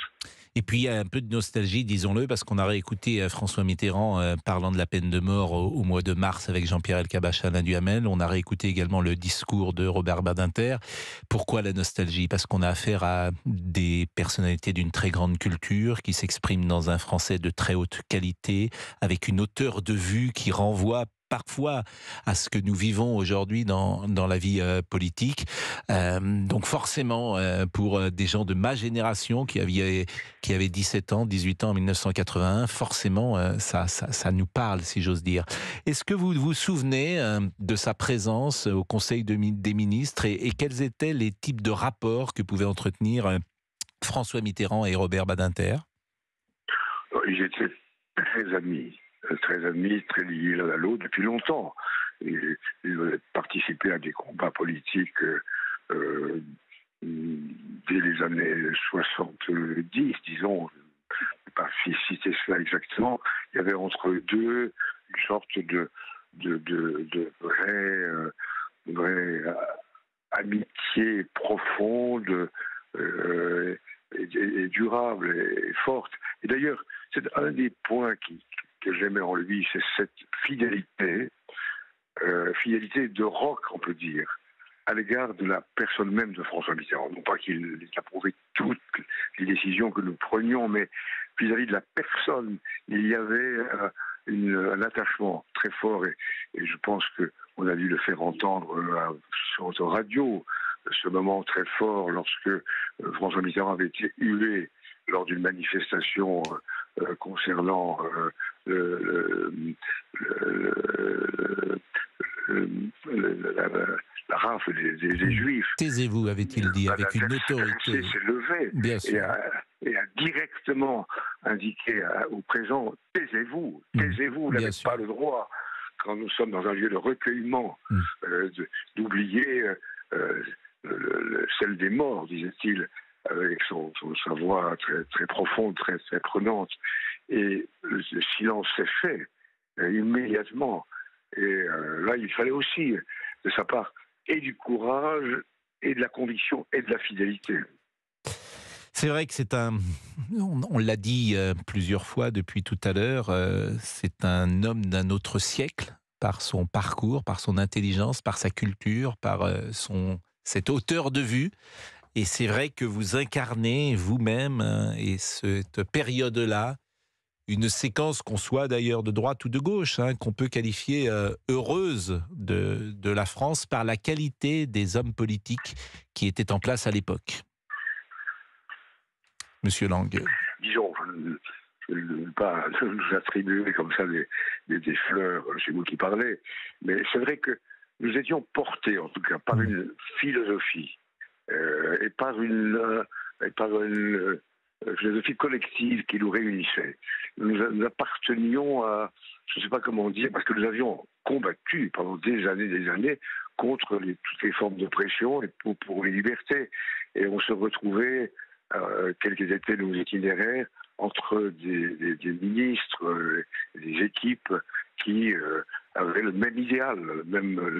Speaker 1: Et puis il y a un peu de nostalgie, disons-le, parce qu'on a réécouté François Mitterrand parlant de la peine de mort au mois de mars avec Jean-Pierre Elkabbach et Alain Duhamel. On a réécouté également le discours de Robert Badinter. Pourquoi la nostalgie? Parce qu'on a affaire à des personnalités d'une très grande culture qui s'expriment dans un français de très haute qualité, avec une hauteur de vue qui renvoie parfois à ce que nous vivons aujourd'hui dans la vie politique. Donc forcément, pour des gens de ma génération qui avaient 17 ans, 18 ans en 1981, forcément, ça nous parle, si j'ose dire. Est-ce que vous vous souvenez de sa présence au Conseil des ministres et quels étaient les types de rapports que pouvaient entretenir François Mitterrand et Robert Badinter?
Speaker 16: Ils étaient très amis, très liés l'un à l'autre depuis longtemps. Ils ont participé à des combats politiques dès les années 70, disons. Je ne vais pas citer cela exactement. Il y avait entre eux deux une sorte de vraie amitié profonde et durable et forte. Et d'ailleurs, c'est un des points que j'aimais en lui, c'est cette fidélité de roc, on peut dire, à l'égard de la personne même de François Mitterrand. Non pas qu'il approuvait toutes les décisions que nous prenions, mais vis-à-vis de la personne, il y avait un attachement très fort, et je pense qu'on a dû le faire entendre sur notre radio, ce moment très fort lorsque François Mitterrand avait été hué lors d'une manifestation concernant la rafle des Juifs.
Speaker 1: Taisez-vous, avait-il dit, avec une autorité.
Speaker 16: S'est levé et a directement indiqué au présent, taisez-vous, vous n'avez pas le droit, quand nous sommes dans un lieu de recueillement, d'oublier celle des morts, disait-il, avec sa voix très, très profonde, très, très prenante. Et le silence s'est fait immédiatement. Et là, il fallait aussi, de sa part, et du courage, et de la conviction, et de la fidélité.
Speaker 1: C'est vrai que on l'a dit plusieurs fois depuis tout à l'heure, c'est un homme d'un autre siècle, par son parcours, par son intelligence, par sa culture, par cette hauteur de vue. Et c'est vrai que vous incarnez vous-même, et cette période-là, une séquence qu'on soit d'ailleurs de droite ou de gauche, hein, qu'on peut qualifier heureuse de la France par la qualité des hommes politiques qui étaient en place à l'époque. Monsieur Lang.
Speaker 16: Disons, je ne veux pas nous attribuer comme ça des fleurs, c'est vous qui parlez, mais c'est vrai que nous étions portés, en tout cas, par une philosophie et par une philosophie collective qui nous réunissait. Nous appartenions à, je ne sais pas comment dire, parce que nous avions combattu pendant des années contre toutes les formes d'oppression et pour les libertés. Et on se retrouvait, quels étaient nos itinéraires, entre des ministres, des équipes qui avaient le même idéal, le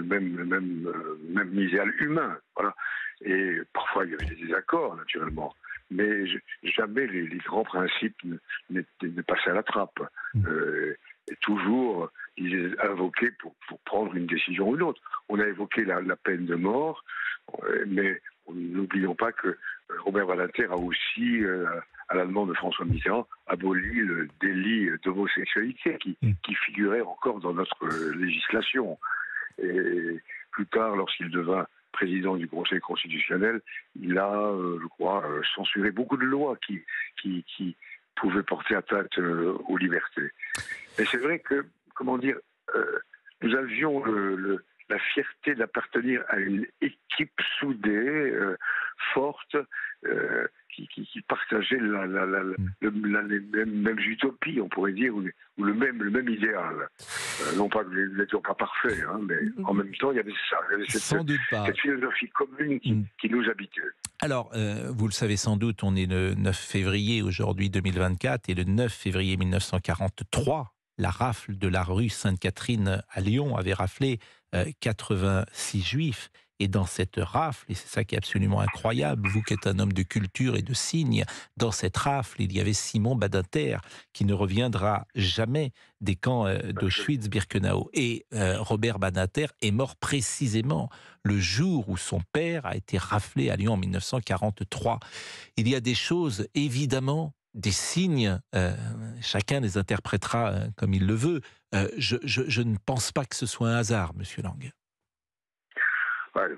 Speaker 16: même idéal humain. Voilà. Et parfois il y avait des désaccords, naturellement, mais jamais les grands principes ne passaient à la trappe. Et toujours ils invoquaient pour prendre une décision ou une autre. On a évoqué la peine de mort, mais n'oublions pas que Robert Badinter a aussi, à la demande de François Mitterrand, aboli le délit d'homosexualité qui figurait encore dans notre législation. Et plus tard, lorsqu'il devint président du Conseil constitutionnel, il a, je crois, censuré beaucoup de lois qui pouvaient porter atteinte aux libertés. Mais c'est vrai que, comment dire, nous avions la fierté d'appartenir à une équipe soudée, forte, qui partageait les mêmes utopies, on pourrait dire, ou le même idéal. Non pas que nous n'étions pas parfaits, hein, mais en même temps, il y avait ça, il y avait cette philosophie commune qui nous habitait.
Speaker 1: Alors, vous le savez sans doute, on est le 9 février aujourd'hui 2024, et le 9 février 1943, la rafle de la rue Sainte-Catherine à Lyon avait raflé 86 juifs. Et dans cette rafle, et c'est ça qui est absolument incroyable, vous qui êtes un homme de culture et de signes, dans cette rafle, il y avait Simon Badinter, qui ne reviendra jamais des camps d'Auschwitz-Birkenau. Et Robert Badinter est mort précisément le jour où son père a été raflé à Lyon en 1943. Il y a des choses, évidemment, des signes, chacun les interprétera comme il le veut. Je ne pense pas que ce soit un hasard, Monsieur Lang.
Speaker 16: Ouais,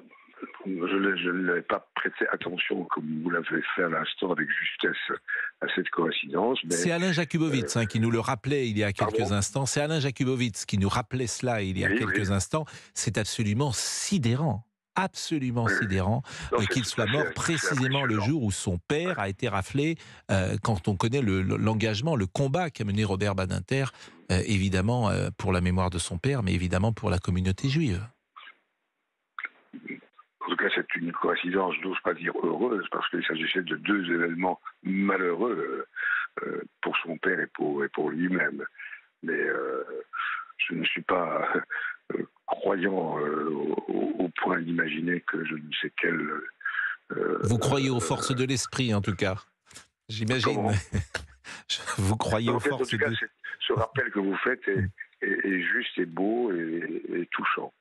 Speaker 16: je n'ai pas prêté attention, comme vous l'avez fait à l'instant, avec justesse, à cette coïncidence. Mais
Speaker 1: c'est Alain Jakubowicz qui nous le rappelait il y a quelques instants. C'est Alain Jakubowicz qui nous rappelait cela il y a quelques instants. C'est absolument sidérant. Absolument sidérant qu'il soit mort précisément le jour où son père a été raflé, quand on connaît l'engagement, le combat qu'a mené Robert Badinter, évidemment pour la mémoire de son père, mais évidemment pour la communauté juive.
Speaker 16: En tout cas, c'est une coïncidence, je n'ose pas dire heureuse, parce qu'il s'agissait de deux événements malheureux pour son père et pour lui-même. Mais je ne suis pas croyant au point d'imaginer que je ne sais quel...
Speaker 1: Vous croyez aux forces de l'esprit, en tout cas, j'imagine. Vous croyez aux forces de l'esprit.
Speaker 16: Ce rappel que vous faites est juste et beau et touchant.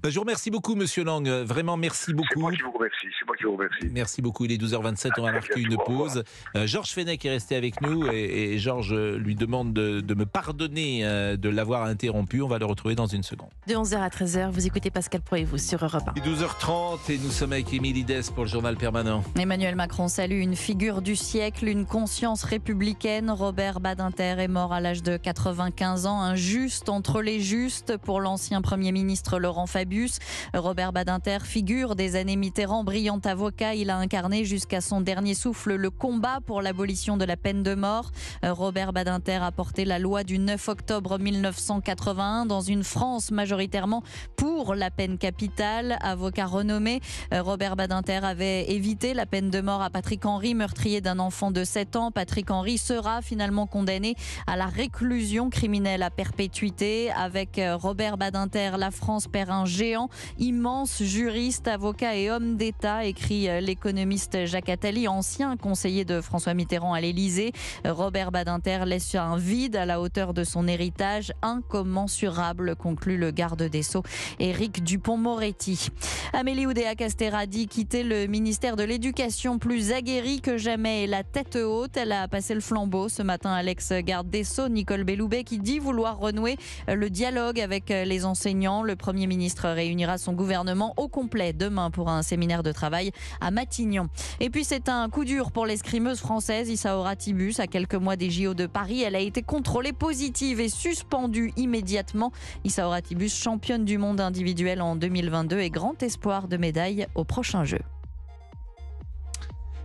Speaker 1: Je vous remercie beaucoup, Monsieur Lang. Vraiment, merci beaucoup.
Speaker 16: C'est moi qui vous remercie.
Speaker 1: Merci beaucoup. Il est 12h27, on va marquer une pause. Georges Fenech est resté avec nous et Georges lui demande de me pardonner de l'avoir interrompu. On va le retrouver dans une seconde.
Speaker 2: De 11h à 13h, vous écoutez Pascal Pro et vous sur Europe 1.
Speaker 1: 12h30 et nous sommes avec Émilie Dess pour le journal permanent.
Speaker 9: Emmanuel Macron salue une figure du siècle, une conscience républicaine. Robert Badinter est mort à l'âge de 95 ans. Un juste entre les justes pour l'ancien Premier ministre Laurent Fabius. Robert Badinter, figure des années Mitterrand, brillant avocat, il a incarné jusqu'à son dernier souffle le combat pour l'abolition de la peine de mort. Robert Badinter a porté la loi du 9 octobre 1981 dans une France majoritairement pour la peine capitale. Avocat renommé, Robert Badinter avait évité la peine de mort à Patrick Henry, meurtrier d'un enfant de 7 ans. Patrick Henry sera finalement condamné à la réclusion criminelle à perpétuité. Avec Robert Badinter, la France perd un géant, immense juriste, avocat et homme d'État, écrit l'économiste Jacques Attali, ancien conseiller de François Mitterrand à l'Élysée. Robert Badinter laisse un vide à la hauteur de son héritage incommensurable, conclut le garde des Sceaux Éric Dupond-Moretti. Amélie Oudéa-Castéra dit quitter le ministère de l'Éducation plus aguerrie que jamais et la tête haute. Elle a passé le flambeau ce matin à l'ex-garde des Sceaux, Nicole Belloubet, qui dit vouloir renouer le dialogue avec les enseignants. Le Premier ministre réunira son gouvernement au complet demain pour un séminaire de travail à Matignon. Et puis c'est un coup dur pour l'escrimeuse française Issa Tibus. À quelques mois des JO de Paris, elle a été contrôlée positive et suspendue immédiatement. Issa Tibus, championne du monde individuel en 2022 et grand espoir de médaille aux prochains Jeux.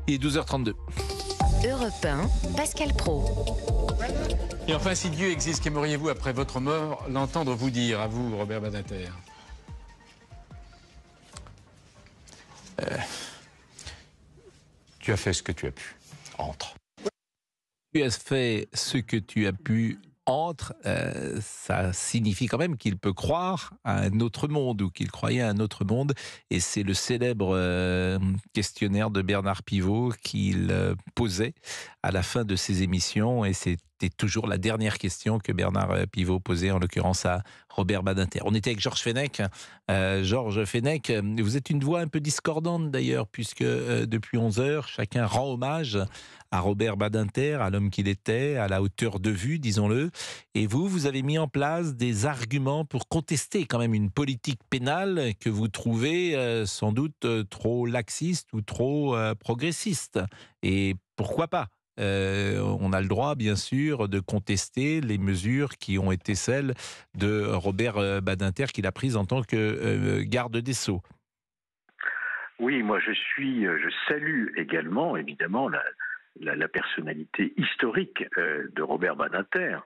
Speaker 1: Il est 12h32.
Speaker 17: Europe 1, Pascal Praud.
Speaker 18: Et enfin, si Dieu existe, qu'aimeriez-vous après votre mort l'entendre vous dire, à vous, Robert Badinter?
Speaker 10: Tu as fait ce que tu as pu. Entre.
Speaker 1: Tu as fait ce que tu as pu. Ça signifie quand même qu'il peut croire à un autre monde ou qu'il croyait à un autre monde. Et c'est le célèbre questionnaire de Bernard Pivot qu'il posait à la fin de ses émissions. Et c'était toujours la dernière question que Bernard Pivot posait, en l'occurrence à Robert Badinter. On était avec Georges Fenech. Georges Fenech, vous êtes une voix un peu discordante d'ailleurs, puisque depuis 11 heures, chacun rend hommage à Robert Badinter, à l'homme qu'il était, à la hauteur de vue, disons-le. Et vous avez mis en place des arguments pour contester quand même une politique pénale que vous trouvez sans doute trop laxiste ou trop progressiste. Et pourquoi pas ? On a le droit, bien sûr, de contester les mesures qui ont été celles de Robert Badinter qu'il a prises en tant que garde des Sceaux.
Speaker 15: Oui, moi je salue également, évidemment, la personnalité historique de Robert Badinter,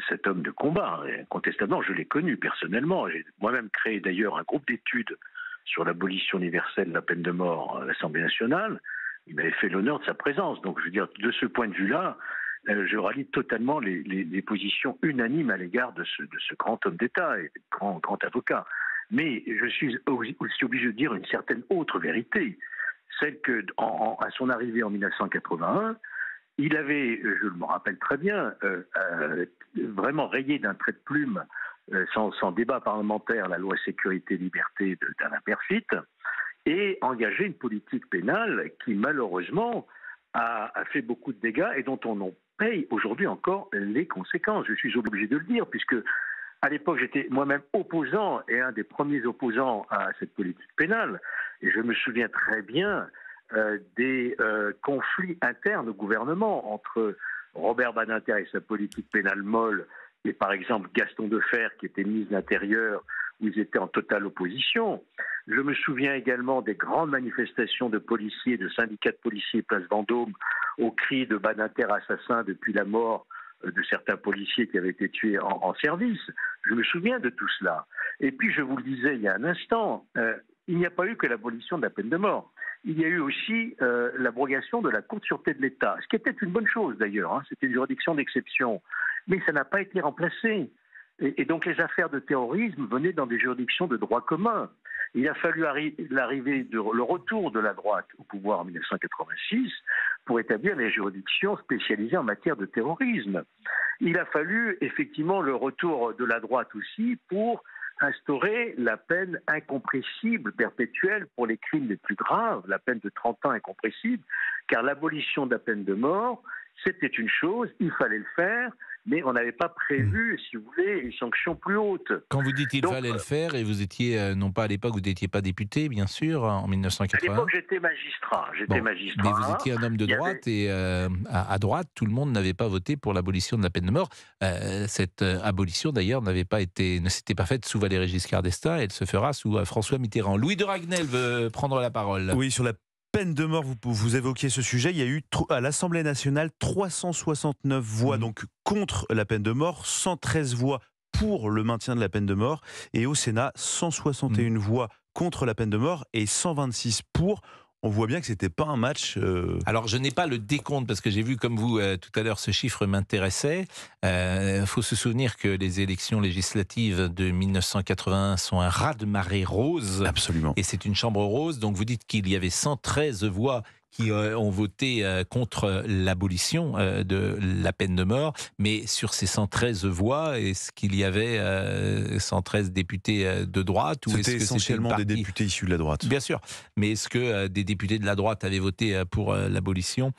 Speaker 15: cet homme de combat. Incontestablement, je l'ai connu personnellement. J'ai moi-même créé d'ailleurs un groupe d'études sur l'abolition universelle de la peine de mort à l'Assemblée nationale. Il m'avait fait l'honneur de sa présence. Donc, je veux dire, de ce point de vue-là, je rallie totalement les positions unanimes à l'égard de ce grand homme d'État et grand avocat. Mais je suis aussi obligé de dire une certaine autre vérité, celle que, à son arrivée en 1981, il avait, je me rappelle très bien, vraiment rayé d'un trait de plume, sans débat parlementaire, la loi sécurité-liberté d'Alain Peyrefitte, et engagé une politique pénale qui, malheureusement, a fait beaucoup de dégâts et dont on en paye aujourd'hui encore les conséquences. Je suis obligé de le dire, puisque à l'époque, j'étais moi-même opposant et un des premiers opposants à cette politique pénale. Et je me souviens très bien des conflits internes au gouvernement entre Robert Badinter et sa politique pénale molle et par exemple Gaston Defferre qui était ministre de l'Intérieur où ils étaient en totale opposition. Je me souviens également des grandes manifestations de policiers, de syndicats de policiers place Vendôme au cri de Badinter assassin depuis la mort de certains policiers qui avaient été tués en service. Je me souviens de tout cela. Et puis, je vous le disais il y a un instant, il n'y a pas eu que l'abolition de la peine de mort. Il y a eu aussi l'abrogation de la Cour de sûreté de l'État, ce qui était une bonne chose d'ailleurs, hein, c'était une juridiction d'exception. Mais ça n'a pas été remplacé. Et donc les affaires de terrorisme venaient dans des juridictions de droit commun. Il a fallu le retour de la droite au pouvoir en 1986 pour établir les juridictions spécialisées en matière de terrorisme. Il a fallu effectivement le retour de la droite aussi pour instaurer la peine incompressible perpétuelle pour les crimes les plus graves, la peine de 30 ans incompressible, car l'abolition de la peine de mort, c'était une chose, il fallait le faire, mais on n'avait pas prévu, si vous voulez, une sanction plus haute.
Speaker 1: Quand vous dites qu'il fallait le faire, et vous étiez, non pas à l'époque, vous n'étiez pas député, bien sûr, en 1980.
Speaker 15: À l'époque, j'étais magistrat.
Speaker 1: Mais vous étiez un homme de droite, et à droite, tout le monde n'avait pas voté pour l'abolition de la peine de mort. Cette abolition, d'ailleurs, ne s'était pas faite sous Valéry Giscard d'Estaing, elle se fera sous François Mitterrand. Louis de Ragnel veut prendre la parole.
Speaker 6: Oui, sur la peine de mort, vous évoquiez ce sujet. Il y a eu à l'Assemblée nationale 369 voix donc contre la peine de mort, 113 voix pour le maintien de la peine de mort, et au Sénat 161 voix contre la peine de mort et 126 pour. on voit bien que c'était pas un match.
Speaker 1: Alors, je n'ai pas le décompte parce que j'ai vu, comme vous, tout à l'heure, ce chiffre m'intéressait. Il faut se souvenir que les élections législatives de 1981 sont un raz-de-marée rose.
Speaker 6: Absolument.
Speaker 1: Et c'est une chambre rose. Donc, vous dites qu'il y avait 113 voix qui ont voté contre l'abolition de la peine de mort. Mais sur ces 113 voix, est-ce qu'il y avait 113 députés de droite ou
Speaker 6: C'était
Speaker 1: est-ce que
Speaker 6: essentiellement des députés issus de la droite.
Speaker 1: Bien sûr. Mais est-ce que des députés de la droite avaient voté pour l'abolition ?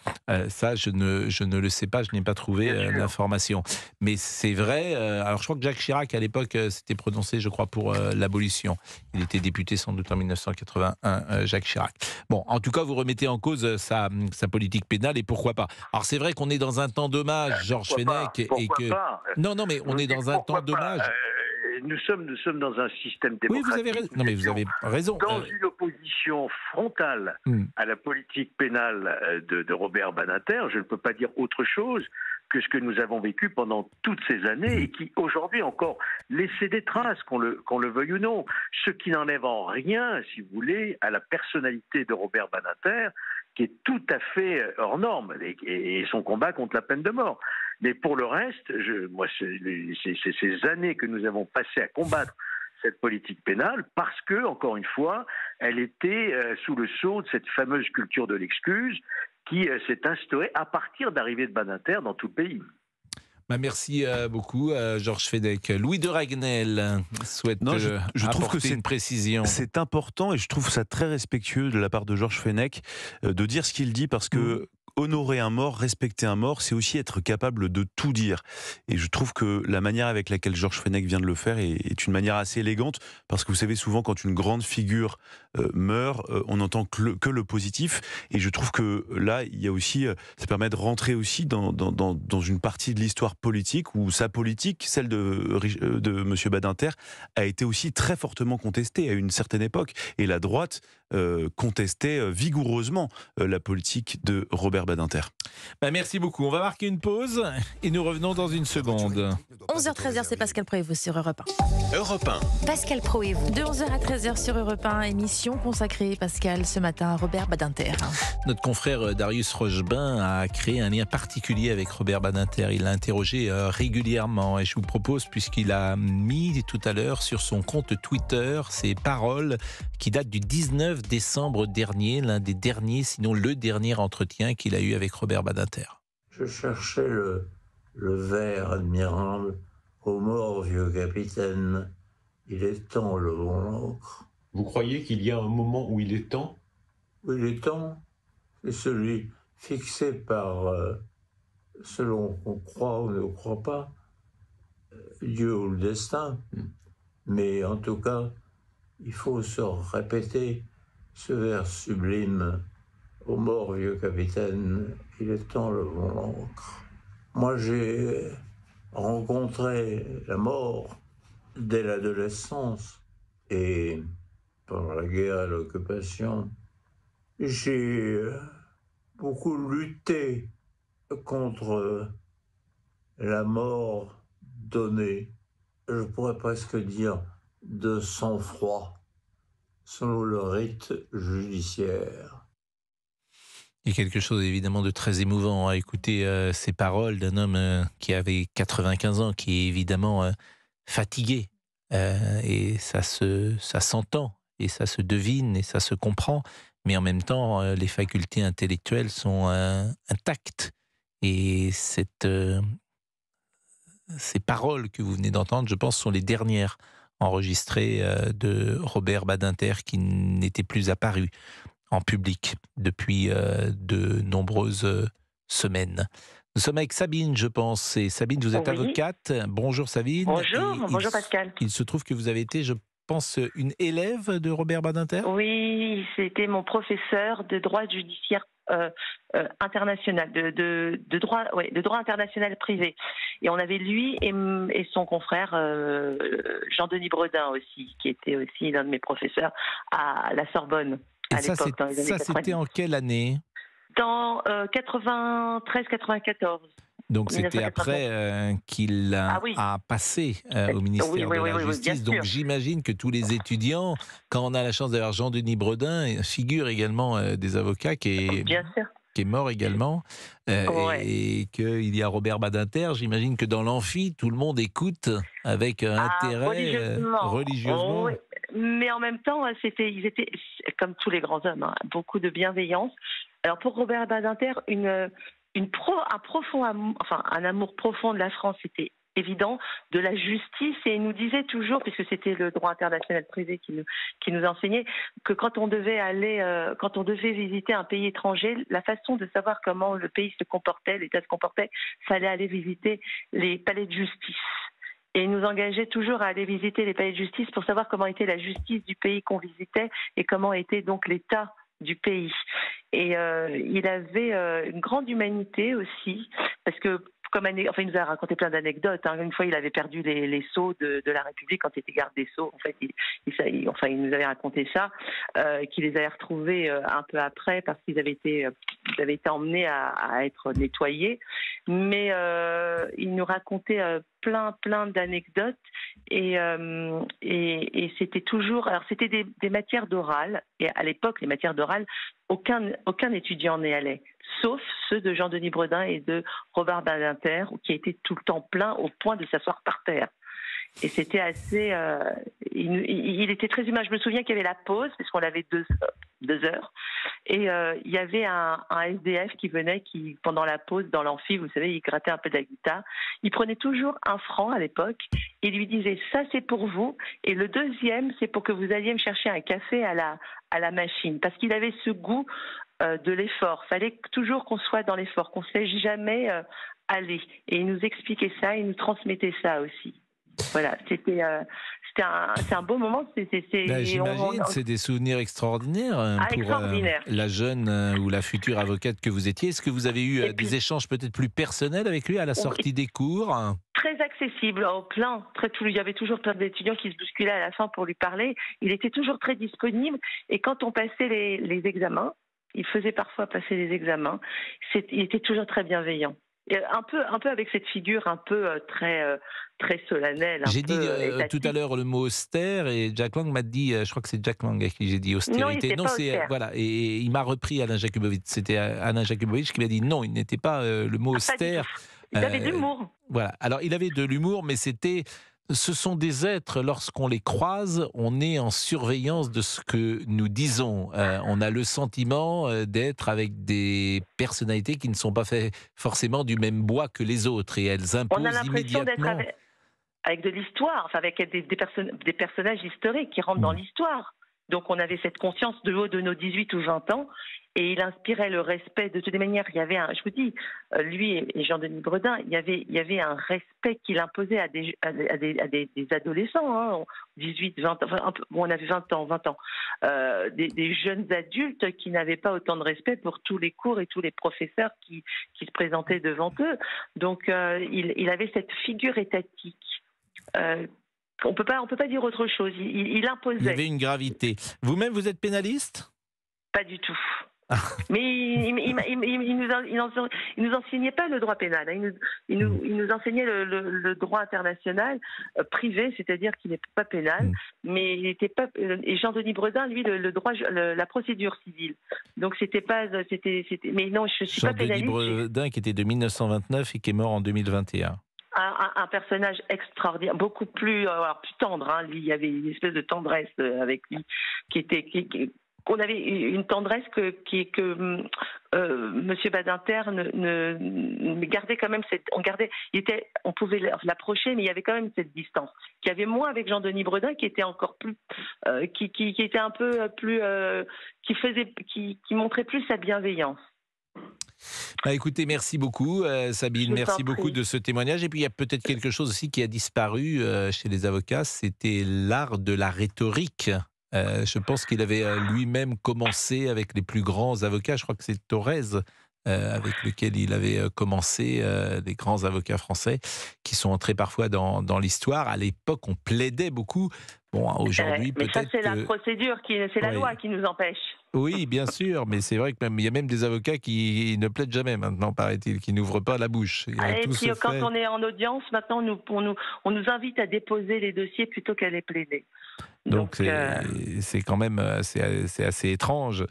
Speaker 1: Ça, je ne le sais pas, je n'ai pas trouvé l'information. Mais c'est vrai, alors je crois que Jacques Chirac, à l'époque, s'était prononcé, je crois, pour l'abolition. Il était député sans doute en 1981, Jacques Chirac. Bon, en tout cas, vous remettez en cause sa politique pénale et pourquoi pas. Alors c'est vrai qu'on est dans un temps d'hommage, Georges Fenech, et que... Non, mais on est dans un temps d'hommage.
Speaker 15: Nous sommes dans un système démocratique.
Speaker 1: Oui, vous avez raison. Non, mais vous avez raison.
Speaker 15: Dans une opposition frontale à la politique pénale de Robert Badinter, je ne peux pas dire autre chose que ce que nous avons vécu pendant toutes ces années et qui aujourd'hui encore laissait des traces, qu'on le veuille ou non. Ce qui n'enlève en rien, si vous voulez, à la personnalité de Robert Badinter, qui est tout à fait hors norme, et son combat contre la peine de mort. Mais pour le reste, c'est ces années que nous avons passées à combattre cette politique pénale parce que, encore une fois, elle était sous le sceau de cette fameuse culture de l'excuse qui s'est instaurée à partir d'arrivée de Badinter dans tout le pays.
Speaker 1: Merci beaucoup, Georges Fenech. Louis de Ragnel souhaite
Speaker 6: je trouve que c'est
Speaker 1: une précision.
Speaker 6: C'est important et je trouve ça très respectueux de la part de Georges Fenech de dire ce qu'il dit parce que honorer un mort, respecter un mort, c'est aussi être capable de tout dire. Et je trouve que la manière avec laquelle Georges Fenech vient de le faire est une manière assez élégante, parce que vous savez, souvent quand une grande figure meurt, on n'entend que le positif. Et je trouve que là, il y a aussi, ça permet de rentrer aussi dans une partie de l'histoire politique, où sa politique, celle de M. Badinter, a été aussi très fortement contestée à une certaine époque. Et la droite contestait vigoureusement la politique de Robert Badinter.
Speaker 1: Merci beaucoup. On va marquer une pause et nous revenons dans une seconde.
Speaker 2: 11h-13h, c'est Pascal Pro et vous sur Europe 1.
Speaker 3: Europe 1.
Speaker 17: Pascal Pro et vous.
Speaker 2: De 11h à 13h sur Europe 1, émission consacrée, Pascal, ce matin à Robert Badinter.
Speaker 1: Notre confrère Darius Rochebain a créé un lien particulier avec Robert Badinter. Il l'a interrogé régulièrement et je vous propose, puisqu'il a mis tout à l'heure sur son compte Twitter ses paroles qui datent du 19 décembre dernier, l'un des derniers, sinon le dernier entretien qu'il a eu avec Robert Badinter.
Speaker 19: Je cherchais le vers admirable au mort vieux capitaine. Il est temps le bon encre.
Speaker 20: Vous croyez qu'il y a un moment où il est temps ?
Speaker 19: Où il est temps, c'est celui fixé par, selon qu'on croit ou ne croit pas, Dieu ou le destin. Mais en tout cas, il faut se répéter ce vers sublime. Au mort vieux capitaine, il est temps le bon encre. Moi, j'ai rencontré la mort dès l'adolescence et pendant la guerre et l'occupation. J'ai beaucoup lutté contre la mort donnée, je pourrais presque dire de sang-froid, selon le rite judiciaire.
Speaker 1: Il y a quelque chose évidemment de très émouvant à écouter ces paroles d'un homme qui avait 95 ans, qui est évidemment fatigué. Et ça s'entend, et ça se devine, et ça se comprend. Mais en même temps, les facultés intellectuelles sont intactes. Et ces paroles que vous venez d'entendre, je pense, sont les dernières enregistrées de Robert Badinter, qui n'était plus apparu en public depuis de nombreuses semaines. Nous sommes avec Sabine, je pense. Et Sabine, vous êtes avocate. Bonjour Sabine.
Speaker 21: Bonjour Pascal.
Speaker 1: Il se trouve que vous avez été, je pense, une élève de Robert Badinter.
Speaker 21: Oui, c'était mon professeur de droit judiciaire international, de droit international privé. Et on avait lui et son confrère Jean-Denis Bredin aussi, qui était aussi l'un de mes professeurs à la Sorbonne.
Speaker 1: Et ça, c'était en quelle année ?
Speaker 21: Dans 93-94.
Speaker 1: Donc c'était
Speaker 21: 1989.
Speaker 1: après qu'il a passé au ministère de la Justice. Donc j'imagine que tous les étudiants, quand on a la chance d'avoir Jean-Denis Bredin, figure également des avocats qui est mort également, et qu'il y a Robert Badinter. J'imagine que dans l'amphi, tout le monde écoute avec intérêt, religieusement.
Speaker 21: Oui. Mais en même temps, ils étaient, comme tous les grands hommes, beaucoup de bienveillance. Alors pour Robert Badinter, un amour profond de la France, c'était évident, de la justice, et il nous disait toujours, puisque c'était le droit international privé qui nous enseignait, que quand on devait visiter un pays étranger, la façon de savoir comment le pays se comportait, l'État se comportait, fallait aller visiter les palais de justice. Et il nous engageait toujours à aller visiter les palais de justice pour savoir comment était la justice du pays qu'on visitait et comment était donc l'État du pays. Et il avait une grande humanité aussi, parce que il nous a raconté plein d'anecdotes. Une fois, il avait perdu les sceaux de la République quand il était garde des sceaux. En fait, il nous avait raconté ça, qu'il les avait retrouvés un peu après parce qu'ils avaient été emmenés à être nettoyés. Mais il nous racontait plein d'anecdotes et c'était toujours. Alors, c'était des matières d'oral. Et à l'époque, les matières d'oral, aucun étudiant n'y allait, sauf ceux de Jean-Denis Bredin et de Robert Badinter, qui étaient tout le temps pleins au point de s'asseoir par terre. Et c'était assez... il était très humain. Je me souviens qu'il y avait la pause, parce qu'on avait 2 heures. Et il y avait un SDF qui venait, qui, pendant la pause, dans l'amphi, vous savez, il grattait un peu de la guitare. Il prenait toujours 1 franc à l'époque et lui disait « ça, c'est pour vous. Et le 2e, c'est pour que vous alliez me chercher un café à la machine. » Parce qu'il avait ce goût de l'effort. Il fallait toujours qu'on soit dans l'effort, qu'on ne se laisse jamais aller. Et il nous expliquait ça, il nous transmettait ça aussi. Voilà, c'est un beau moment.
Speaker 1: J'imagine, c'est des souvenirs extraordinaires pour la jeune ou la future avocate que vous étiez. Est-ce que vous avez eu des échanges peut-être plus personnels avec lui à la sortie des cours ?
Speaker 21: Très accessible, plein. Il y avait toujours plein d'étudiants qui se bousculaient à la fin pour lui parler. Il était toujours très disponible. Et quand on passait les examens, il faisait parfois passer les examens, il était toujours très bienveillant. Et un peu avec cette figure un peu très solennelle.
Speaker 1: J'ai dit tout à l'heure le mot austère et Jack Lang m'a dit, je crois que c'est Jack Lang à qui j'ai dit austérité.
Speaker 21: Non, c'est
Speaker 1: voilà, et il m'a repris Alain Jakubowicz. C'était Alain Jakubowicz qui m'a dit non, il n'était pas le mot austère.
Speaker 21: Il avait de l'humour.
Speaker 1: Voilà. Alors il avait de l'humour, mais ce sont des êtres, lorsqu'on les croise, on est en surveillance de ce que nous disons. On a le sentiment d'être avec des personnalités qui ne sont pas faites forcément du même bois que les autres, et elles imposent immédiatement...
Speaker 21: On a l'impression d'être avec de l'histoire, avec des personnages historiques qui rentrent dans l'histoire. Donc on avait cette conscience de haut de nos 18 ou 20 ans, et il inspirait le respect. De toutes les manières, il y avait je vous dis, lui et Jean-Denis Bredin, il y avait un respect qu'il imposait à des adolescents, 18, 20 ans, on avait 20 ans, des jeunes adultes qui n'avaient pas autant de respect pour tous les cours et tous les professeurs qui se présentaient devant eux. Donc il avait cette figure étatique. On peut pas dire autre chose. Il imposait.
Speaker 1: Il y avait une gravité. Vous-même, vous êtes pénaliste ?
Speaker 21: Pas du tout. Mais il nous enseignait pas le droit pénal. Il nous enseignait le droit international privé, c'est-à-dire qu'il n'est pas pénal. Mais il n'était pas. Et Jean-Denis Bredin, lui, le droit, la procédure civile. Donc c'était pas. Mais non, je suis pas pénaliste.
Speaker 1: Jean-Denis Bredin, qui était de 1929 et qui est mort en 2021.
Speaker 21: Un personnage extraordinaire, beaucoup plus tendre. Lui, il y avait une espèce de tendresse avec lui qu'on avait une tendresse que Monsieur Badinter ne gardait quand même on pouvait l'approcher, mais il y avait quand même cette distance. Qu'il y avait moins avec Jean-Denis Bredin, qui était encore plus, qui était un peu plus, qui montrait plus sa bienveillance.
Speaker 1: Écoutez, merci beaucoup Sabine, merci beaucoup de ce témoignage. Et puis il y a peut-être quelque chose aussi qui a disparu chez les avocats, c'était l'art de la rhétorique. Je pense qu'il avait lui-même commencé avec les plus grands avocats, je crois que c'est Thorez avec lequel il avait commencé, les grands avocats français qui sont entrés parfois dans l'histoire. À l'époque, on plaidait beaucoup. Bon, aujourd'hui,
Speaker 21: mais
Speaker 1: peut-être
Speaker 21: ça, c'est la procédure, c'est la loi qui nous empêche.
Speaker 1: Oui, bien sûr, mais c'est vrai qu'il y a même des avocats qui ne plaident jamais maintenant, paraît-il, qui n'ouvrent pas la bouche.
Speaker 21: Et puis quand on est en audience, maintenant on nous invite à déposer les dossiers plutôt qu'à les plaider.
Speaker 1: Donc c'est quand même c'est assez étrange,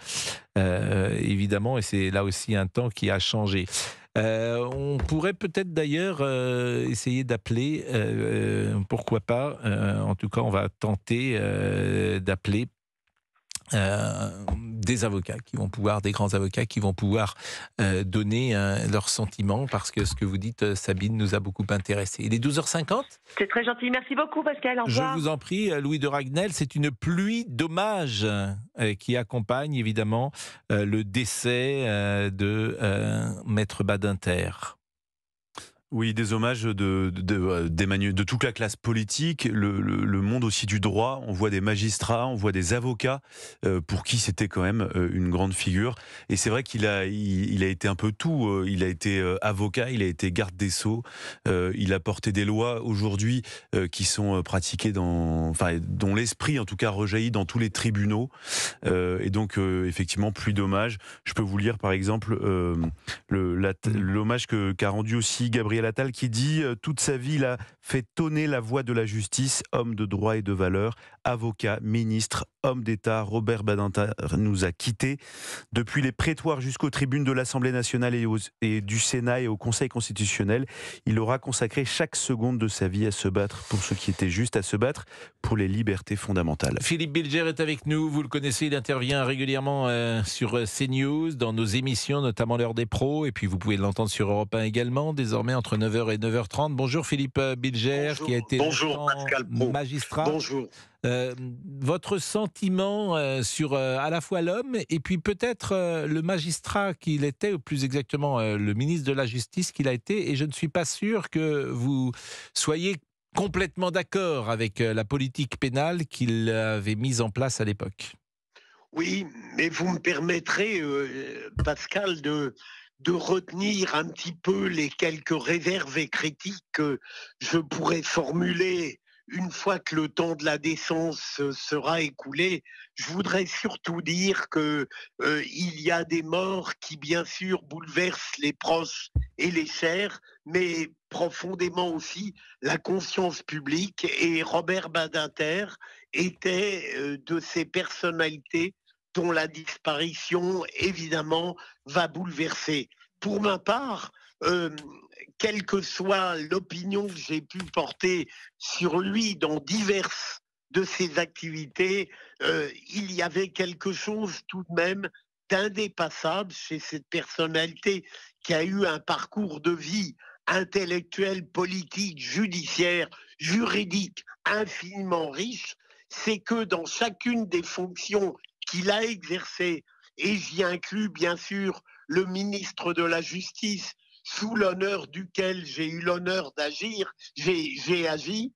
Speaker 1: évidemment, et c'est là aussi un temps qui a changé. On pourrait peut-être d'ailleurs essayer d'appeler, pourquoi pas, en tout cas on va tenter d'appeler des avocats des grands avocats qui vont pouvoir donner leurs sentiments, parce que ce que vous dites, Sabine, nous a beaucoup intéressés. Il est 12h50.
Speaker 21: C'est très gentil. Merci beaucoup, Pascal. Au revoir.
Speaker 1: Je vous en prie, Louis de Ragnel, c'est une pluie d'hommages qui accompagne évidemment le décès de Maître Badinter.
Speaker 6: Oui, des hommages de toute la classe politique, le monde aussi du droit. On voit des magistrats, on voit des avocats pour qui c'était quand même une grande figure. Et c'est vrai qu'il a été un peu tout. Il a été avocat, il a été garde des Sceaux. Il a porté des lois aujourd'hui qui sont pratiquées dont l'esprit en tout cas rejaillit dans tous les tribunaux. Et donc effectivement, plus d'hommages. Je peux vous lire par exemple l'hommage qu'a rendu aussi Gabriel Attal, qui dit « Toute sa vie, il a fait tonner la voix de la justice, homme de droit et de valeur, avocat, ministre, homme d'État. Robert Badinter nous a quittés. Depuis les prétoires jusqu'aux tribunes de l'Assemblée nationale et du Sénat et au Conseil constitutionnel, il aura consacré chaque seconde de sa vie à se battre pour ce qui était juste, à se battre pour les libertés fondamentales. »
Speaker 1: Philippe Bilger est avec nous, vous le connaissez, il intervient régulièrement sur CNews, dans nos émissions, notamment l'heure des pros, et puis vous pouvez l'entendre sur Europe 1 également, désormais entre 9h et 9h30. Bonjour Philippe Bilger, qui a été magistrat.
Speaker 7: Bonjour.
Speaker 1: Votre sentiment sur à la fois l'homme et puis peut-être le magistrat qu'il était, ou plus exactement le ministre de la Justice qu'il a été, et je ne suis pas sûr que vous soyez complètement d'accord avec la politique pénale qu'il avait mise en place à l'époque.
Speaker 7: Oui, mais vous me permettrez, Pascal, de retenir un petit peu les quelques réserves et critiques que je pourrais formuler une fois que le temps de la décence sera écoulé. Je voudrais surtout dire que il y a des morts qui, bien sûr, bouleversent les proches et les chers, mais profondément aussi la conscience publique. Et Robert Badinter était de ces personnalités dont la disparition, évidemment, va bouleverser. Pour ma part, quelle que soit l'opinion que j'ai pu porter sur lui dans diverses de ses activités, il y avait quelque chose tout de même d'indépassable chez cette personnalité qui a eu un parcours de vie intellectuel, politique, judiciaire, juridique infiniment riche. C'est que dans chacune des fonctions qu'il a exercées, et j'y inclus bien sûr le ministre de la Justice, sous l'honneur duquel j'ai eu l'honneur d'agir, j'ai agi,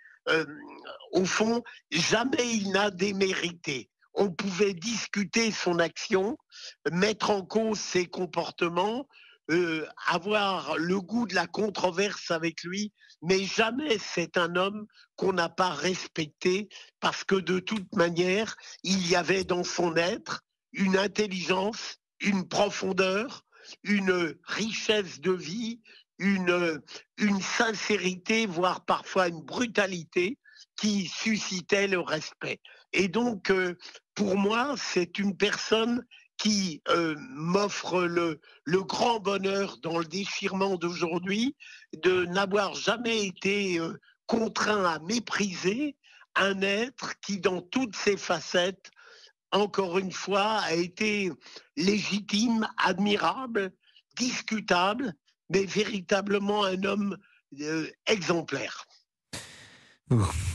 Speaker 7: au fond, jamais il n'a démérité. On pouvait discuter son action, mettre en cause ses comportements, avoir le goût de la controverse avec lui, mais jamais c'est un homme qu'on n'a pas respecté, parce que de toute manière, il y avait dans son être une intelligence, une profondeur, une richesse de vie, une sincérité, voire parfois une brutalité qui suscitait le respect. Et donc, pour moi, c'est une personne qui m'offre le grand bonheur dans le déchirement d'aujourd'hui de n'avoir jamais été contraint à mépriser un être qui, dans toutes ses facettes, encore une fois, a été légitime, admirable, discutable, mais véritablement un homme exemplaire.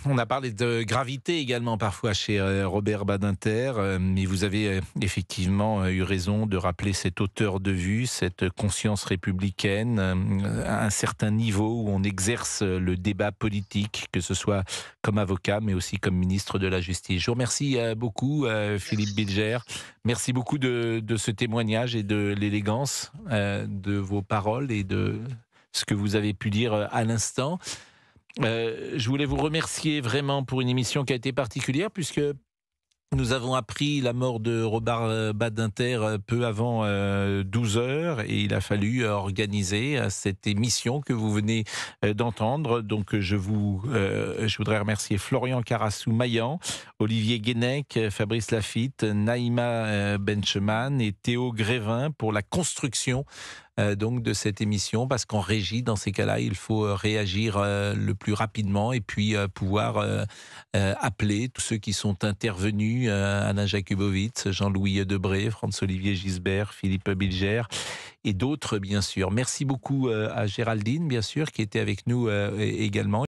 Speaker 1: On a parlé de gravité également parfois chez Robert Badinter, mais vous avez effectivement eu raison de rappeler cette hauteur de vue, cette conscience républicaine, à un certain niveau où on exerce le débat politique, que ce soit comme avocat, mais aussi comme ministre de la Justice. Je vous remercie beaucoup, Philippe Bilger. Merci beaucoup de ce témoignage et de l'élégance de vos paroles et de ce que vous avez pu dire à l'instant. Je voulais vous remercier vraiment pour une émission qui a été particulière, puisque Nous avons appris la mort de Robert Badinter peu avant 12 heures et il a fallu organiser cette émission que vous venez d'entendre. Donc je voudrais remercier Florian Carassou-Maillan, Olivier Guénec, Fabrice Lafitte, Naïma Bencheman et Théo Grévin pour la construction donc de cette émission, parce qu'en régie, dans ces cas-là, il faut réagir le plus rapidement et puis pouvoir appeler tous ceux qui sont intervenus, Anna Jakubowicz, Jean-Louis Debré, Franz-Olivier Gisbert, Philippe Bilger et d'autres, bien sûr. Merci beaucoup à Géraldine, bien sûr, qui était avec nous également.